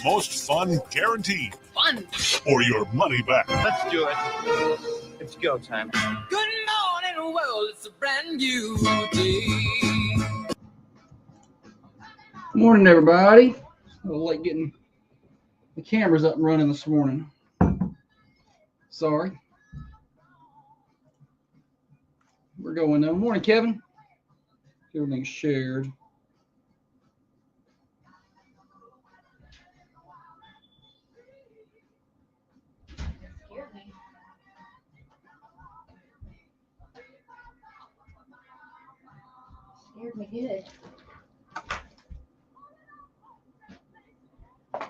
Most fun guaranteed. Fun. Or your money back. Let's do it. It's go time. Good morning, world. It's a brand new day. Good morning, everybody. A little late getting the cameras up and running this morning. Sorry. We're going now. Morning, Kevin. Everything's shared. Scared me good. I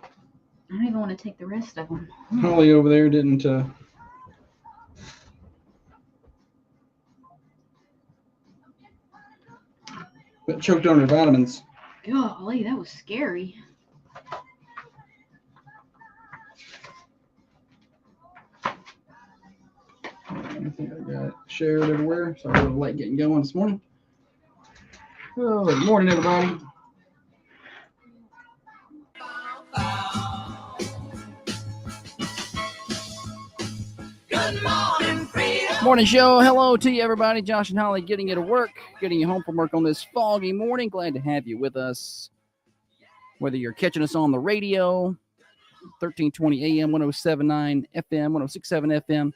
don't even want to take the rest of them. Holly over there didn't but choked on her vitamins. Golly, that was scary. I think I got it shared everywhere. Sorry, a little late getting going this morning. Oh, good morning, everybody. Good morning, freedom. Morning show. Hello to you, everybody. Josh and Holly getting you to work, getting you home from work on this foggy morning. Glad to have you with us. Whether you're catching us on the radio, 1320 AM, 1079 FM, 1067 FM,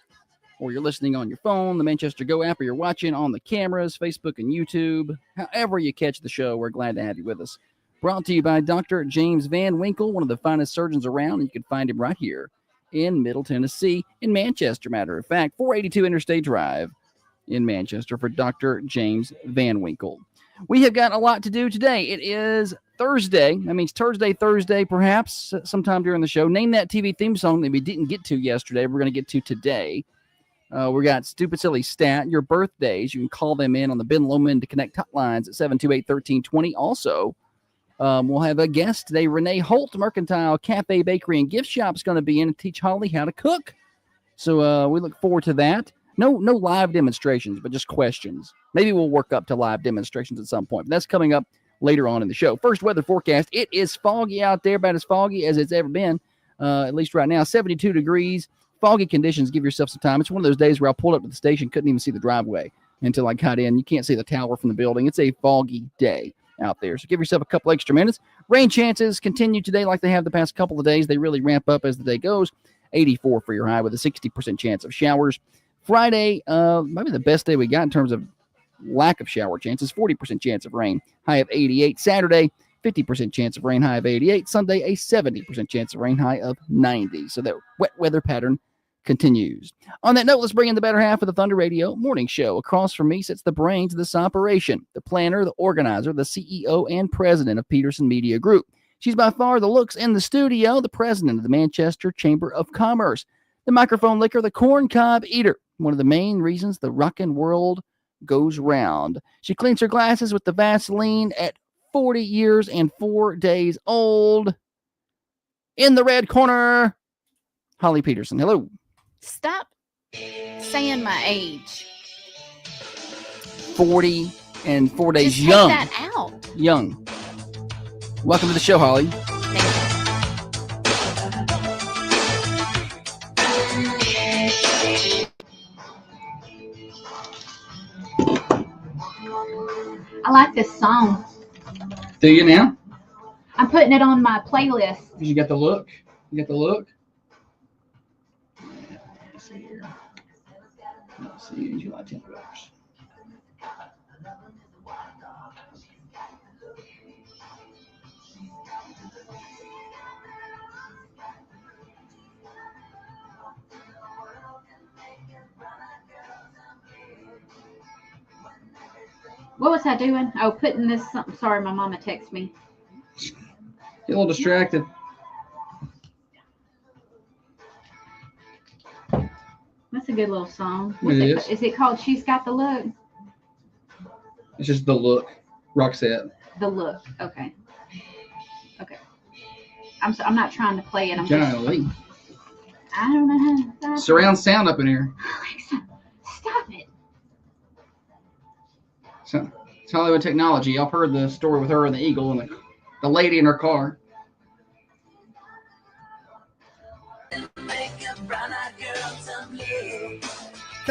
or you're listening on your phone, the Manchester Go app, or you're watching on the cameras, Facebook and YouTube. However you catch the show, we're glad to have you with us. Brought to you by Dr. James Van Winkle, one of the finest surgeons around, and you can find him right here in Middle Tennessee, in Manchester, matter of fact, 482 Interstate Drive in Manchester for Dr. James Van Winkle. We have got a lot to do today. It is Thursday. That means Thursday, perhaps, sometime during the show. Name that TV theme song that we didn't get to yesterday. We're going to get to today. We got Stupid Silly Stat, your birthdays. You can call them in on the Ben Lomond to Connect hotlines at 728-1320. Also, we'll have a guest today. Renee Holt, Mercantile Cafe, Bakery, and Gift Shop is going to be in and teach Holly how to cook. So we look forward to that. No live demonstrations, but just questions. Maybe we'll work up to live demonstrations at some point. But that's coming up later on in the show. First weather forecast. It is foggy out there, about as foggy as it's ever been, at least right now. 72 degrees. Foggy conditions. Give yourself some time. It's one of those days where I pulled up to the station, couldn't even see the driveway until I got in. You can't see the tower from the building. It's a foggy day out there. So give yourself a couple extra minutes. Rain chances continue today like they have the past couple of days. They really ramp up as the day goes. 84 for your high with a 60% chance of showers. Friday, maybe the best day we got in terms of lack of shower chances. 40% chance of rain, high of 88. Saturday, 50% chance of rain, high of 88. Sunday, a 70% chance of rain, high of 90. So that wet weather pattern continues. On that note, let's bring in the better half of the Thunder Radio morning show. Across from me sits the brains of this operation, the planner, the organizer, the CEO, and president of Peterson Media Group. She's by far the looks in the studio, the president of the Manchester Chamber of Commerce, the microphone licker, the corn cob eater, one of the main reasons the rockin' world goes round. She cleans her glasses with the Vaseline at 40 years and 4 days old. In the red corner, Holly Peterson. Hello. Stop saying my age. 40 and 4 days. Just young. Take that out. Young. Welcome to the show, Holly. I like this song. Do you now? I'm putting it on my playlist. You got the look? You got the look? Let's see here. Let's see. July 10th. What was I doing? Oh, putting this something. Sorry, my mama texted me. Get a little distracted. That's a good little song. Is it called She's Got the Look? It's just the look. Roxette. The Look. Okay. Okay. I'm not trying to play it. I'm Golly. just. I don't know how to. Surround sound up in here. Alexa, stop it. So, it's Hollywood technology. I've heard the story with her and the eagle and the lady in her car.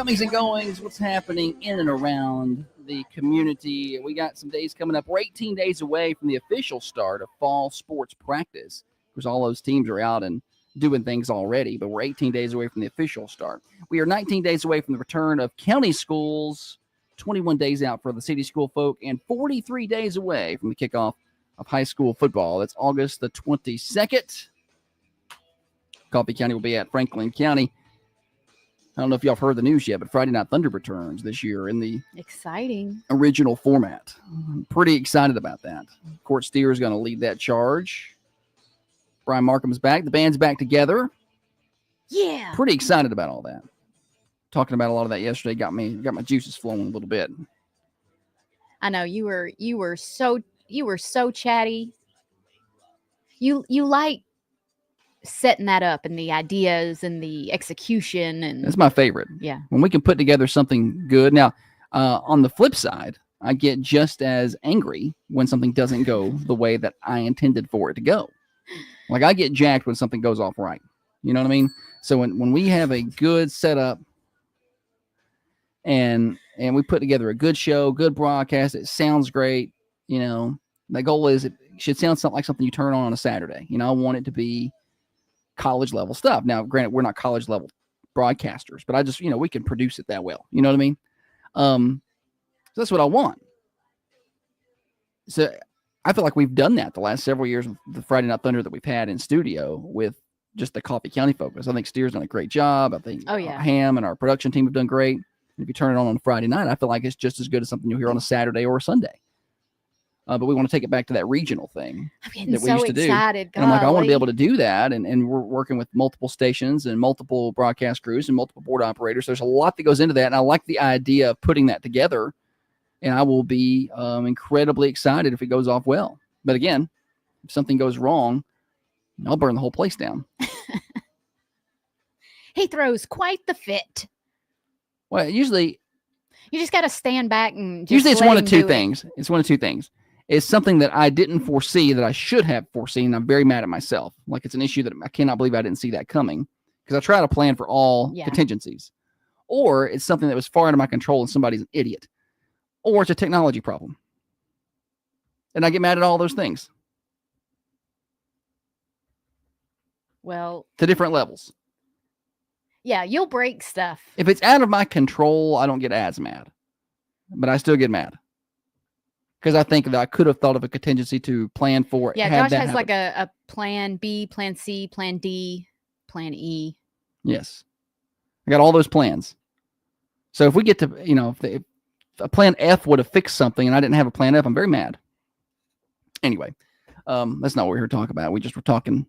comings and goings, what's happening in and around the community. We got some days coming up. We're 18 days away from the official start of fall sports practice, because all those teams are out and doing things already, but we're 18 days away from the official start. We are 19 days away from the return of county schools, 21 days out for the city school folk, and 43 days away from the kickoff of high school football. That's August the 22nd. Coffee County will be at Franklin County. I don't know if y'all have heard the news yet, but Friday Night Thunder returns this year in the Exciting. original format. I'm pretty excited about that. Court Steer is going to lead that charge. Brian Markham's back. The band's back together. Yeah. Pretty excited about all that. Talking about a lot of that yesterday got my juices flowing a little bit. I know you were so chatty. You like setting that up and the ideas and the execution and That's my favorite. yeah. When we can put together something good. Now, on the flip side, I get just as angry when something doesn't go the way that I intended for it to go. Like, I get jacked when something goes off right. You know what I mean? So when we have a good setup and we put together a good show, good broadcast, it sounds great, you know, the goal is it should sound something like something you turn on a Saturday. You know, I want it to be college level stuff. Now, granted, we're not college level broadcasters, but I just, you know, we can produce it that well. You know what I mean? So that's what I want. So I feel like we've done that the last several years with the Friday Night Thunder that we've had in studio with just the Coffee County focus. I think Steer's done a great job. I think Ham and our production team have done great. And if you turn it on Friday night, I feel like it's just as good as something you'll hear on a Saturday or a Sunday. But we want to take it back to that regional thing I'm getting that we so used to do. excited. And I'm like, I want to be golly. able to do that. And we're working with multiple stations and multiple broadcast crews and multiple board operators. There's a lot that goes into that. And I like the idea of putting that together. And I will be incredibly excited if it goes off well. But again, if something goes wrong, I'll burn the whole place down. He throws quite the fit. Well, usually You just got to stand back and just it's let one him of two do it. things. It's one of two things. It's something that I didn't foresee that I should have foreseen. I'm very mad at myself. Like, it's an issue that I cannot believe I didn't see that coming, because I try to plan for all Yeah. contingencies. Or it's something that was far out of my control and somebody's an idiot. Or it's a technology problem. And I get mad at all those things Well, to different levels. yeah, you'll break stuff. If it's out of my control, I don't get as mad. But I still get mad. Because I think that I could have thought of a contingency to plan for. Yeah, had Josh that has happen. like a plan B, plan C, plan D, plan E. Yes. I got all those plans. So if we get to, you know, if a plan F would have fixed something and I didn't have a plan F, I'm very mad. Anyway, that's not what we're here to talk about. We just were talking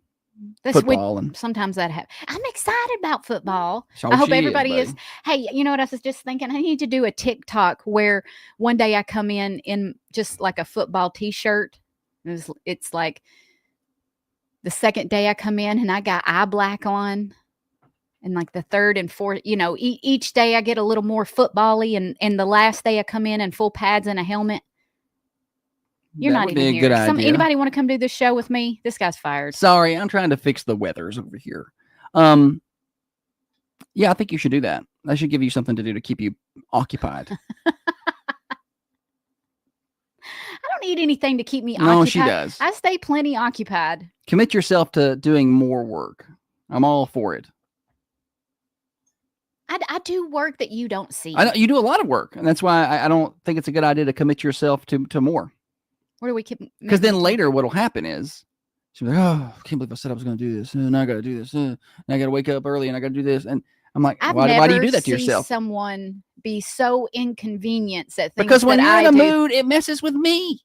That's what football. And sometimes that happens. I'm excited about football. so I hope she everybody is. buddy. Hey, you know what I was just thinking? I need to do a TikTok where one day I come in just like a football T-shirt. It's like the second day I come in and I got eye black on, and like the third and fourth, you know, each day I get a little more football-y, and the last day I come in full pads and a helmet. You're That not would even be a here. good idea. Anybody want to come do this show with me? This guy's fired. Sorry, I'm trying to fix the weathers over here. Yeah, I think you should do that. I should give you something to do to keep you occupied. I don't need anything to keep me No, occupied. she does. I stay plenty occupied. Commit yourself to doing more work. I'm all for it. I do work that you don't see. I know you do a lot of work, and that's why I don't think it's a good idea to commit yourself to more. Where do we keep? Because then later, what'll happen is she'll be like, "Oh, I can't believe I said I was going to do this, and I got to do this, and I got to wake up early, and I got to do this." And I'm like, I've why never do you do that to seen yourself? someone be so inconvenienced at things Because when that you're I in a do. mood, it messes with me.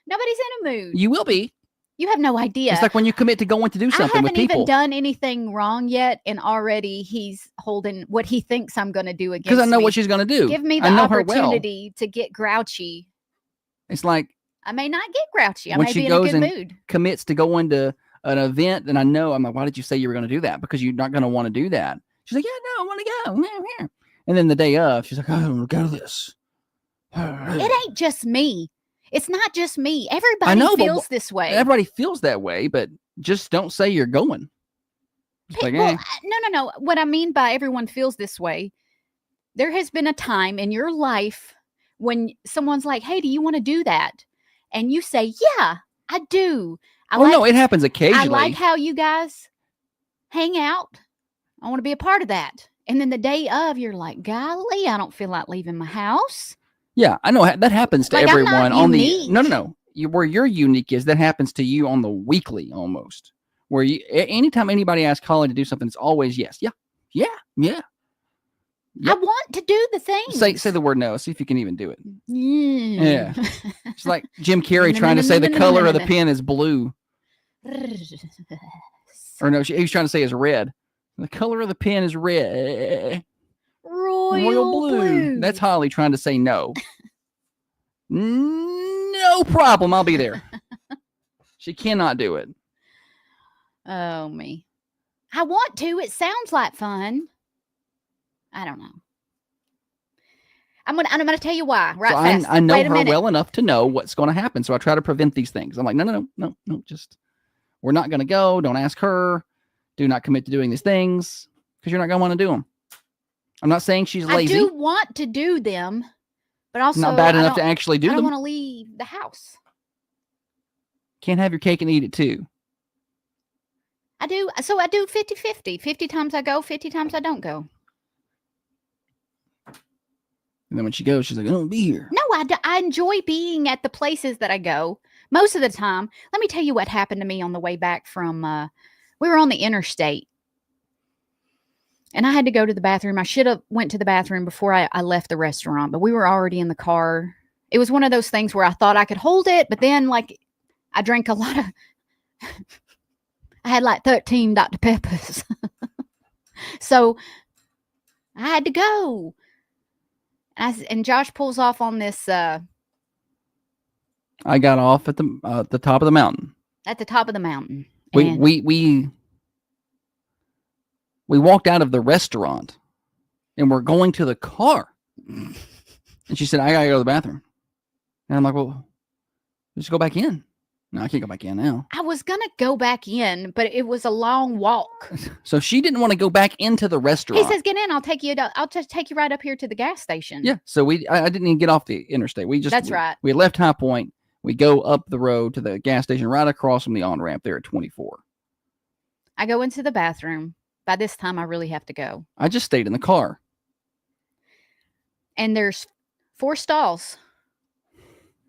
Nobody's in a mood. You will be. You have no idea. It's like when you commit to going to do I something with haven't even people. done anything wrong yet, and already he's holding what he thinks I'm going to do against Because I know me. what she's going to do. Give me the I know her well. opportunity to get grouchy. It's like I may not get grouchy. I When may she be in a goes good and- mood. commits to going to an event, and I know I'm like, why did you say you were going to do that? Because you're not going to want to do that. She's like, yeah, no, I want to go. And then the day of, she's like, I don't want to go to this. It ain't just me. It's not just me. Everybody know, but feels this way. Everybody feels that way, but just don't say you're going. It's like, Well, eh. no. What I mean by everyone feels this way there has been a time in your life when someone's like, hey, do you want to do that? And you say, yeah, I do. No, it happens occasionally. I like how you guys hang out. I want to be a part of that. And then the day of, you're like, golly, I don't feel like leaving my house. Yeah, I know that happens to Like, I'm everyone not on unique. the no. Where you're unique is that happens to you on the weekly almost. Where anytime anybody asks Holly to do something, it's always yes, yeah. Yep. I want to do the thing. Say the word no. See if you can even do it. Yeah. It's like Jim Carrey trying to say the color of the pen is blue, or no, he was trying to say is red. The color of the pen is red. Royal blue. That's Holly trying to say no. No problem. I'll be there. She cannot do it. Oh, me. I want to. It sounds like fun. I don't know. I'm gonna tell you why. Right, So fast. I know Wait a her minute. well enough to know what's going to happen. So I try to prevent these things. I'm like, no, just we're not going to go. Don't ask her. Do not commit to doing these things because you're not going to want to do them. I'm not saying she's lazy. I do want to do them, but also not bad I enough to don't- actually do I don't them. want to leave the house. Can't have your cake and eat it too. I do. So I do 50-50. 50 times I go, 50 times I don't go. And then when she goes, she's like, I don't be here. No, I enjoy being at the places that I go most of the time. Let me tell you what happened to me on the way back from, we were on the interstate and I had to go to the bathroom. I should have went to the bathroom before I left the restaurant, but we were already in the car. It was one of those things where I thought I could hold it, but then like I drank a lot of, I had like 13 Dr. Peppers. So I had to go. And Josh pulls off on this I got off at the top of the mountain. at the top of the mountain. We And we walked out of the restaurant and we're going to the car. And she said, I gotta go to the bathroom. And I'm like, well, just go back in. No, I can't go back in now. I was gonna go back in, but it was a long walk. So she didn't want to go back into the restaurant. He says, "Get in. I'll just take you right up here to the gas station." Yeah. So I didn't even get off the interstate. That's right. We left High Point. We go up the road to the gas station right across from the on-ramp there at 24. I go into the bathroom. By this time, I really have to go. I just stayed in the car. And there's 4 stalls.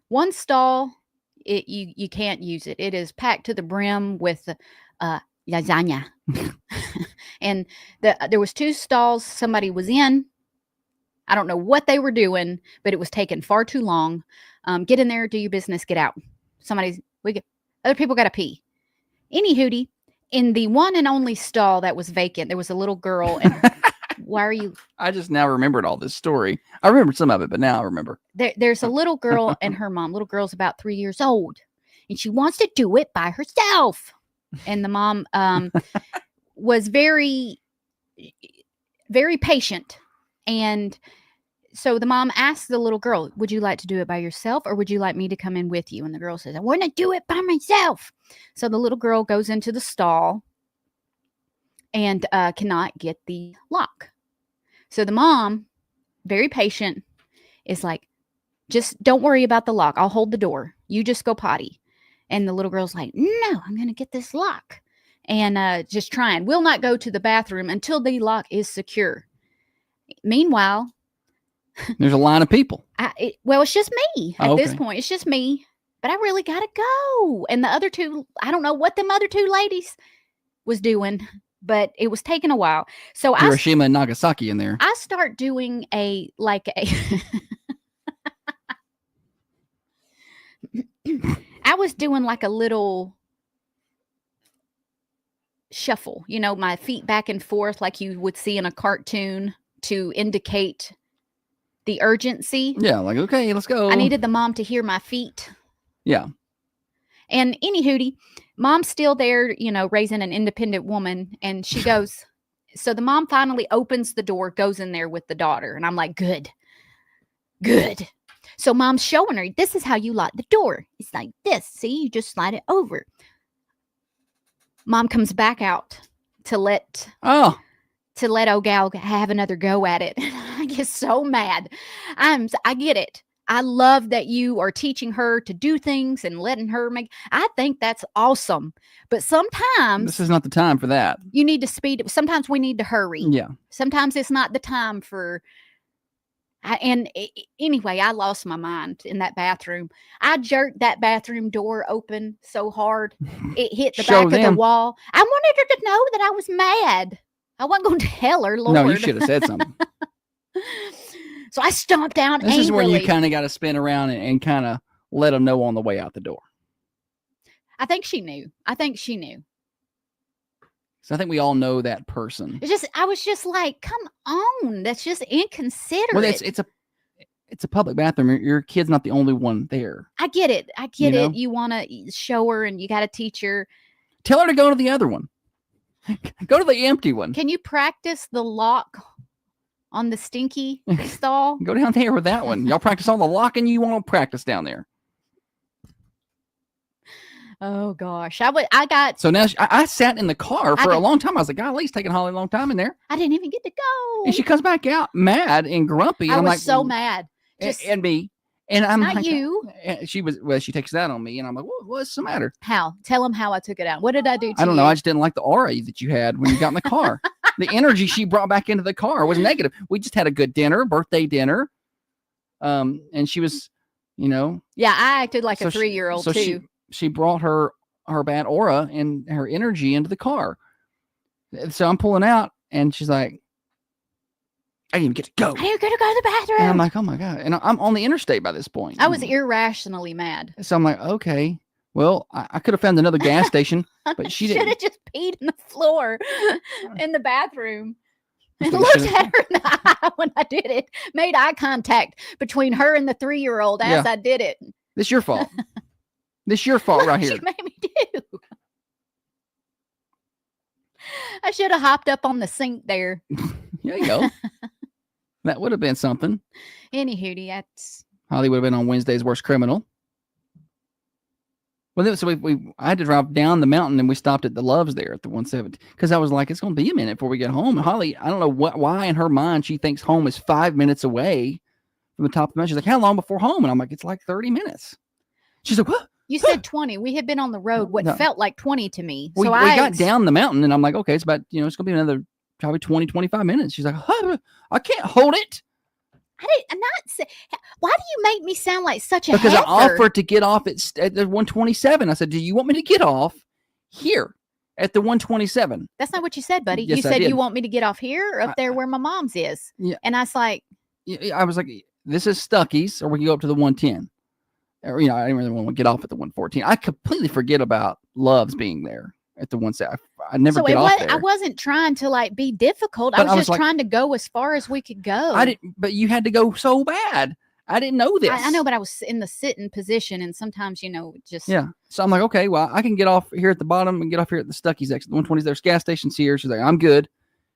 One stall, you can't use it. It is packed to the brim with lasagna. And there was 2 stalls somebody was in. I don't know what they were doing, but it was taking far too long. Get in there, do your business, get out. Other people got to pee. Any hootie, in the one and only stall that was vacant, there was a little girl. And why are you? I just now remembered all this story. I remembered some of it, but now I remember. There's a little girl and her mom. Little girl's about 3 years old, and she wants to do it by herself. And the mom was very, very patient. And so the mom asked the little girl, would you like to do it by yourself or would you like me to come in with you? And the girl says, I want to do it by myself. So the little girl goes into the stall and cannot get the lock. So the mom, very patient, is like, just don't worry about the lock. I'll hold the door. You just go potty. And the little girl's like, no, I'm going to get this lock. And just trying. Will not go to the bathroom until the lock is secure. Meanwhile, there's a line of people. It's just me at this Okay. point. It's just me. But I really got to go. And the other 2, I don't know what them other 2 ladies was doing, but it was taking a while. So Hiroshima and Nagasaki in there. I start doing I was doing like a little shuffle, my feet back and forth like you would see in a cartoon to indicate the urgency. Yeah, like, okay, let's go. I needed the mom to hear my feet. Yeah. And any hootie, mom's still there, raising an independent woman. And she goes, so the mom finally opens the door, goes in there with the daughter. And I'm like, good. So mom's showing her, this is how you lock the door. It's like this. See, you just slide it over. Mom comes back out to let old gal have another go at it. I get so mad. I get it. I love that you are teaching her to do things and letting her make. I think that's awesome. But sometimes This is not the time for that. you need to speed it. Sometimes we need to hurry. Yeah. Sometimes it's not the time for. Anyway, I lost my mind in that bathroom. I jerked that bathroom door open so hard it hit the Show back of them. the wall. I wanted her to know that I was mad. I wasn't going to tell her, Lord. No, you should have said something. So I stomped out This is where angrily. you kind of got to spin around and kind of let them know on the way out the door. I think she knew. So I think we all know that person. I was just like, come on. That's just inconsiderate. Well, it's a public bathroom. Your kid's not the only one there. I get it. You know? You want to show her and you got to teach her. Tell her to go to the other one. Go to the empty one. Can you practice the lock on the stinky stall? Go down there with that one. Y'all practice all the locking you want to practice down there. Oh gosh, I got. So now I sat in the car for a got- long time. I was like, golly, it's taking Holly a long time in there. I didn't even get to go. And she comes back out mad and grumpy. And I I'm was like, so mad. and, Just and me. And I'm not like, you. and she takes that on me. And I'm like, what's the matter? How? Tell him how I took it out. What did I do to I don't know. you? I just didn't like the aura that you had when you got in the car. The energy she brought back into the car was negative. We just had a good dinner, birthday dinner. And she was, Yeah, I acted like so a 3-year-old so too. she brought her bad aura and her energy into the car. So I'm pulling out and she's like, I didn't even get to go. I didn't get to go to the bathroom. And I'm like, oh my God. And I'm on the interstate by this point. I was irrationally mad. So I'm like, okay, well, I could have found another gas station, but she should didn't. have just peed in the floor in the bathroom. I And think looked should've- at her in the eye when I did it. Made eye contact between her and the 3-year-old as Yeah. I did it. This your fault. This your fault right here. She made me do. I should have hopped up on the sink there. There you go. That would have been something. Anywho, that's Holly would have been on Wednesday's Worst Criminal. Well, then, so I had to drive down the mountain and we stopped at the Loves there at the 170 because I was like, it's going to be a minute before we get home. And Holly, I don't know why in her mind she thinks home is 5 minutes away from the top of the mountain. She's like, how long before home? And I'm like, it's like 30 minutes. She's like, what? you said 20. We had been on the road what No. felt like 20 to me. We So got down the mountain and I'm like, okay, it's about, it's going to be another probably 20, 25 minutes. She's like, huh, I can't hold it I'm not say, why do you make me sound like such a because I heifer? offered to get off at the 127. I said, do you want me to get off here at the 127? That's not what you said, buddy. Yes, you I said did. you want me to get off here or up there where my mom's is. Yeah. And I was like, I was like, this is Stuckey's, or we can go up to the 110. Or, I didn't really want to get off at the 114. I completely forget about Love's being there at the 170. I never so get off there. I wasn't trying to like be difficult. But I I was was just like- trying to go as far as we could go. I didn't, but you had to go so bad. I didn't know this. I know, but I was in the sitting position, and sometimes just Yeah. So I'm like, okay, well, I can get off here at the bottom and get off here at the Stuckey's exit. The 120's there's gas stations here. She's like, I'm good.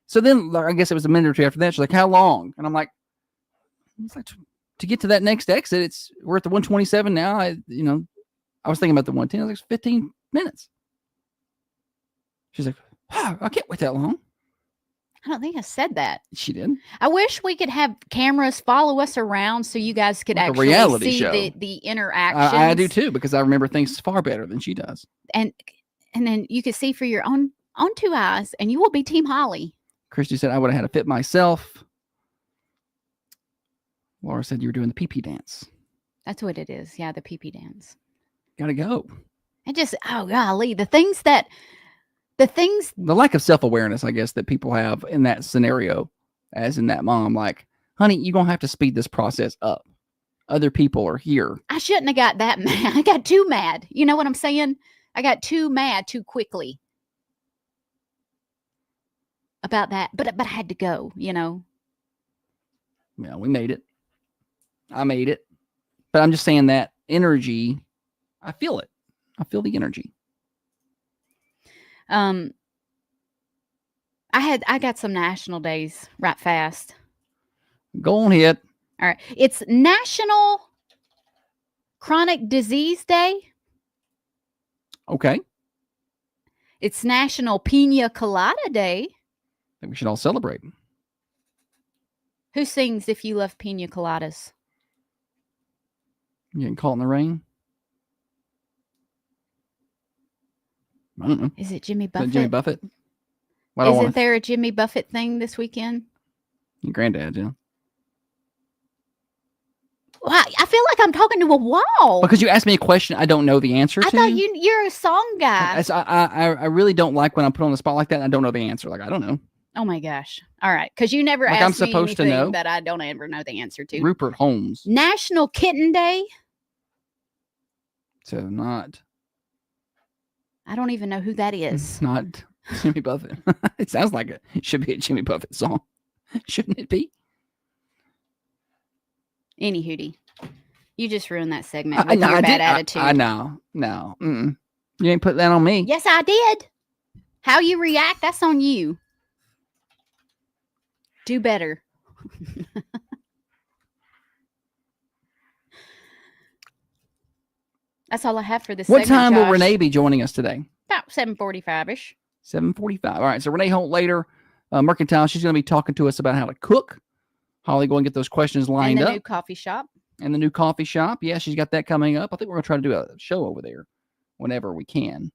So then I guess it was a minute or two after that. She's like, how long? And I'm like, it's like to get to that next exit, we're at the 127 now. I was thinking about the 110. I was like, 15 minutes. She's like, I can't wait that long. I don't think I said that. She did. I wish we could have cameras follow us around so you guys could Like a actually reality see show. the interactions. I do too, because I remember things far better than she does. And then you could see for your own 2 eyes, and you will be Team Holly. Christy said I would have had a fit myself. Laura said you were doing the pee-pee dance. That's what it is. Yeah, the pee-pee dance. Gotta go. And just, oh golly, the things that The lack of self-awareness, I guess, that people have in that scenario, as in that mom, like, honey, you're going to have to speed this process up. Other people are here. I shouldn't have got that mad. I got too mad. You know what I'm saying? I got too mad too quickly about that. But I had to go, Yeah, we made it. I made it. But I'm just saying that energy, I feel it. I feel the energy. I got some national days right fast. Go on ahead. All right. It's National Chronic Disease Day. Okay. It's National Pina Colada Day. I think we should all celebrate. Who sings If You Love Pina Coladas? You getting caught in the rain? I don't know. Is it Jimmy Is Buffett? that Jimmy Buffett? Well, I don't Isn't wanna- there a Jimmy Buffett thing this weekend? Your granddad, yeah. Wow, I feel like I'm talking to a wall. Because you asked me a question I don't know the answer I to. thought you're a song guy. I really don't like when I'm put on the spot like that and I don't know the answer. Like, I don't know. Oh my gosh. All right. Because you never Like I'm asked me supposed to anything know? that I don't ever know the answer to. Rupert Holmes. National Kitten Day. So not I don't even know who that is. It's not Jimmy Buffett. It sounds like it should be a Jimmy Buffett song. Shouldn't it be? Any hootie. You just ruined that segment with your I bad did. attitude. I know. No. Mm-mm. You ain't put that on me. Yes, I did. How you react, that's on you. Do better. That's all I have for this What segment, time will Josh. Renee be joining us today? About 7:45ish. 7:45. All right. So Renee Holt later, Mercantile. She's going to be talking to us about how to cook. Holly, go and get those questions And lined the up. new coffee shop. And the new coffee shop. Yeah, she's got that coming up. I think we're going to try to do a show over there whenever we can.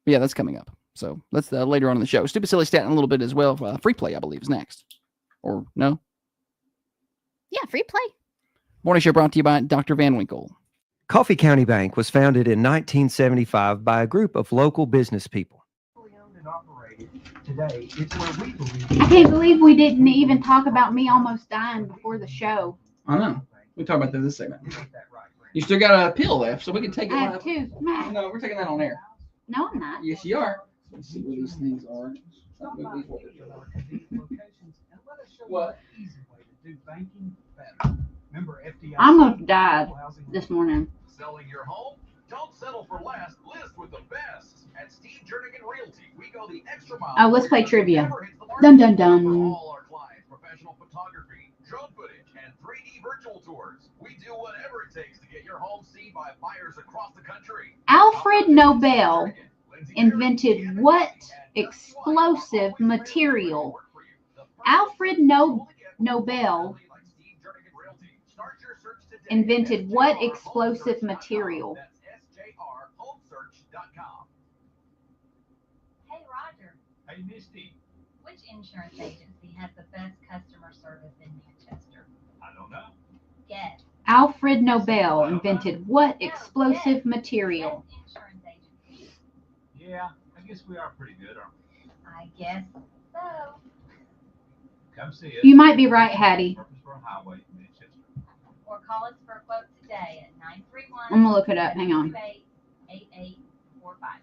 Yeah, that's coming up. So let's later on in the show. Stupid Silly Stat in a little bit as well. Free play, I believe, is next. Or no? Yeah, free play. Morning show brought to you by Dr. Van Winkle. Coffee County Bank was founded in 1975 by a group of local business people. I can't believe we didn't even talk about me almost dying before the show. I know. We talk about that this segment. You still got a pill left, so we can take it I have live. two. No, we're taking that on air. No, I'm not. Yes, you are. Let's see where these things are. What? I almost died this morning. Selling your home? Don't settle for less. List with the best. At Steve Jernigan Realty, we go the extra mile. Oh, let's play trivia. Never hits the market. Dun, dun, dun. For all our clients, professional photography, drone footage, and 3D virtual tours. We do whatever it takes to get your home seen by buyers across the country. Alfred Nobel invented what explosive material? Alfred Nobel invented what explosive material? That's sjrhomesearch.com. Hey, Roger, Hey, Misty. which insurance agency has the best customer service in Manchester? I don't know. Guess. Alfred Nobel invented what explosive material? Best insurance agency. Yeah, I guess we are pretty good, aren't we? I guess so. Come see us. You might be right, Hattie. Purpose Highway, Manchester. Or call us for a quote today at 931. I'm gonna look it up. Hang on. 8845.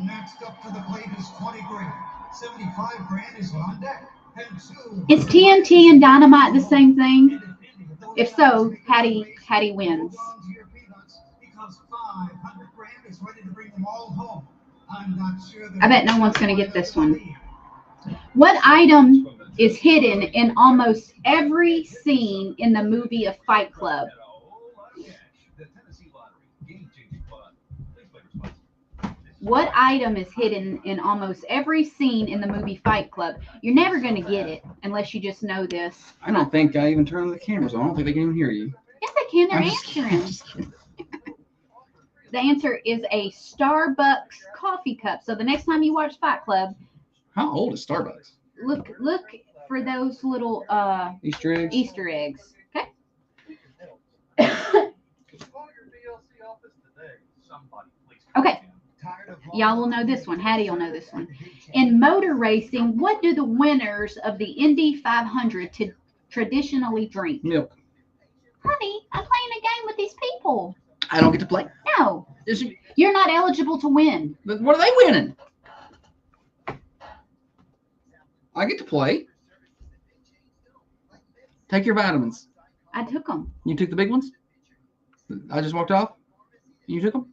Next up to the plate is 20 grand. 75 grand is on deck. And two. Is TNT and Dynamite the same thing? If so, Hattie wins. Because 500 grand is ready to bring them all home. I'm not sure. I bet no one's gonna get this one. What item is hidden in almost every scene in the movie of Fight Club? What item is hidden in almost every scene in the movie Fight Club? You're never going to get it unless you just know this. I don't think I even turned the cameras on. I don't think they can even hear you. Yes, they can. They're I'm just kidding. answering. The answer is a Starbucks coffee cup. So the next time you watch Fight Club, How old is Starbucks? look for those little Easter eggs? Easter eggs. Okay. Okay. Y'all will know this one. Hattie will know this one. In motor racing, what do the winners of the Indy 500 traditionally drink? Milk. Honey, I'm playing a game with these people. I don't get to play. No, you're not eligible to win. But what are they winning? I get to play. Take your vitamins. I took them. You took the big ones? I just walked off? You took them?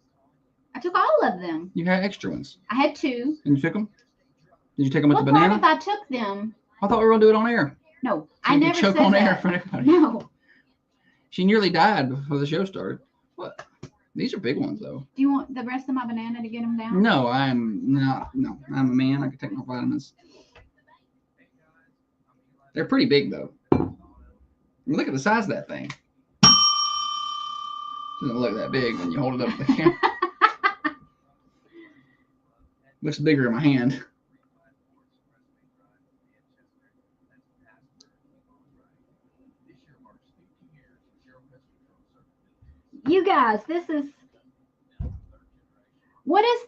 I took all of them. You had extra ones. I had two. And you took them? Did you take them with What the part banana? if I took them? I thought we were going to do it on air. No, So I you could never choke said on air that. for everybody. No, She nearly died before the show started. What? These are big ones, though. Do you want the rest of my banana to get them down? No, I'm not. No, I'm a man. I can take my vitamins. They're pretty big, though. Look at the size of that thing. Doesn't look that big when you hold it up to the camera. Looks bigger in my hand. You guys, this is what is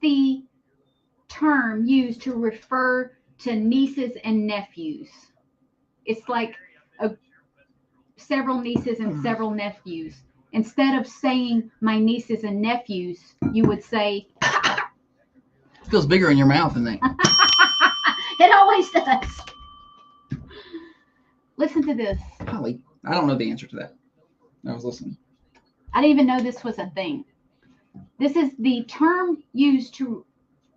the term used to refer to nieces and nephews? It's like several nieces and several nephews. Instead of saying my nieces and nephews, you would say It feels bigger in your mouth than they. it always does. Listen to this. Holly, I don't know the answer to that. I was listening. I didn't even know this was a thing. This is the term used to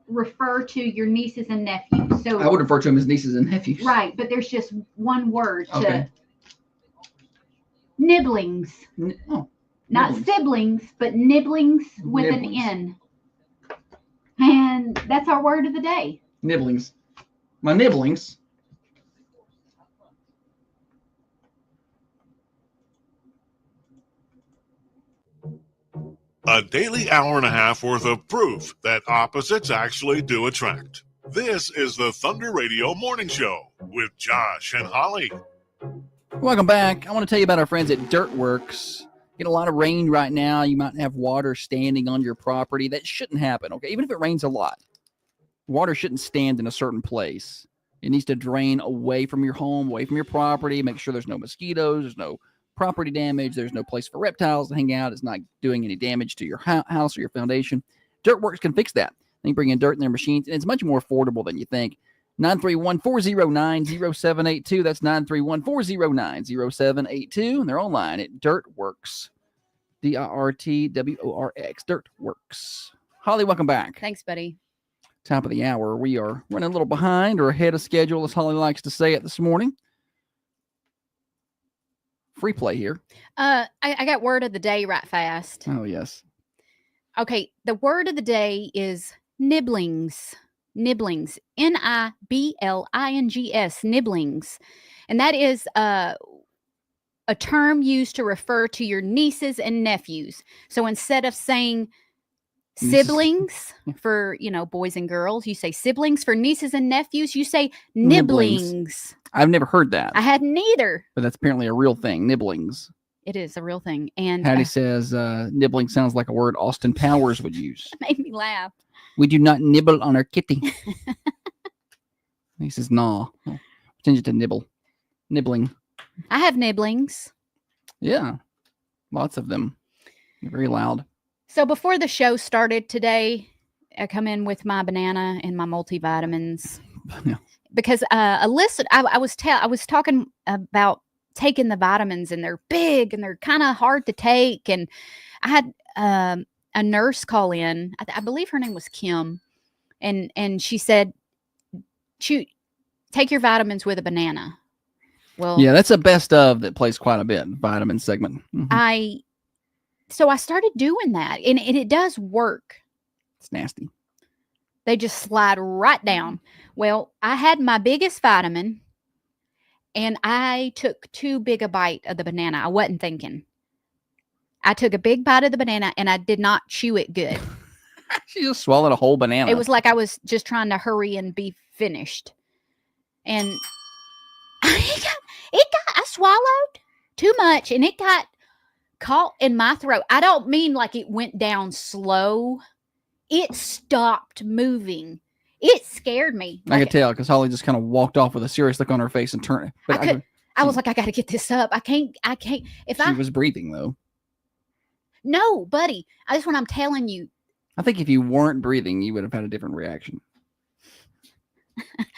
refer to your nieces and nephews. So I would refer to them as nieces and nephews. right, but there's just one word to Okay. nibblings. Not nibblings. siblings, but nibblings with Nibblings. an N. And that's our word of the day. Nibblings. My nibblings. A daily hour and a half worth of proof that opposites actually do attract. This is the Thunder Radio Morning Show with Josh and Holly. Welcome back. I want to tell you about our friends at Dirtworks. Get a lot of rain right now. You might have water standing on your property. That shouldn't happen, okay? Even if it rains a lot, water shouldn't stand in a certain place. It needs to drain away from your home, away from your property. Make sure there's no mosquitoes, there's no property damage, there's no place for reptiles to hang out. It's not doing any damage to your house or your foundation. Dirtworks can fix that. They bring in dirt in their machines, and it's much more affordable than you think. 931-409-0782. That's 931-409-0782. And they're online at Dirtworks. DIRTWORX. Dirtworks. Holly, welcome back. Thanks, buddy. Top of the hour. We are running a little behind or ahead of schedule, as Holly likes to say it this morning. Free play here. I got word of the day right fast. Oh, yes. Okay, the word of the day is nibblings. Nibblings. N-I-B-L-I-N-G-S. Nibblings. And that is a term used to refer to your nieces and nephews. So instead of saying siblings for, boys and girls, you say siblings. For nieces and nephews, you say nibblings. I've never heard that. I hadn't either. But that's apparently a real thing. Nibblings. It is a real thing. And Hattie says nibbling sounds like a word Austin Powers would use. it made me laugh. We do not nibble on our kitty. He says, nah. I'll change it to nibble. Nibbling. I have nibblings. Yeah. Lots of them. They're very loud. So before the show started today, I come in with my banana and my multivitamins. Yeah. Because I was talking about taking the vitamins, and they're big and they're kind of hard to take. And I had a nurse call in. I believe her name was Kim, and she said, take your vitamins with a banana. Well, yeah, that's a best of that plays quite a bit. Vitamin segment. Mhm. So I started doing that, and it does work. It's nasty. They just slide right down. Well, I had my biggest vitamin, and I took too big a bite of the banana. I wasn't thinking. I took a big bite of the banana, and I did not chew it good. She just swallowed a whole banana. It was like I was just trying to hurry and be finished. And I swallowed too much, and it got caught in my throat. I don't mean like it went down slow. It stopped moving. It scared me. I could tell because Holly just kind of walked off with a serious look on her face and turned. But I was like, I got to get this up. I can't. She was breathing though. No, buddy. That's what I'm telling you. I think if you weren't breathing, you would have had a different reaction.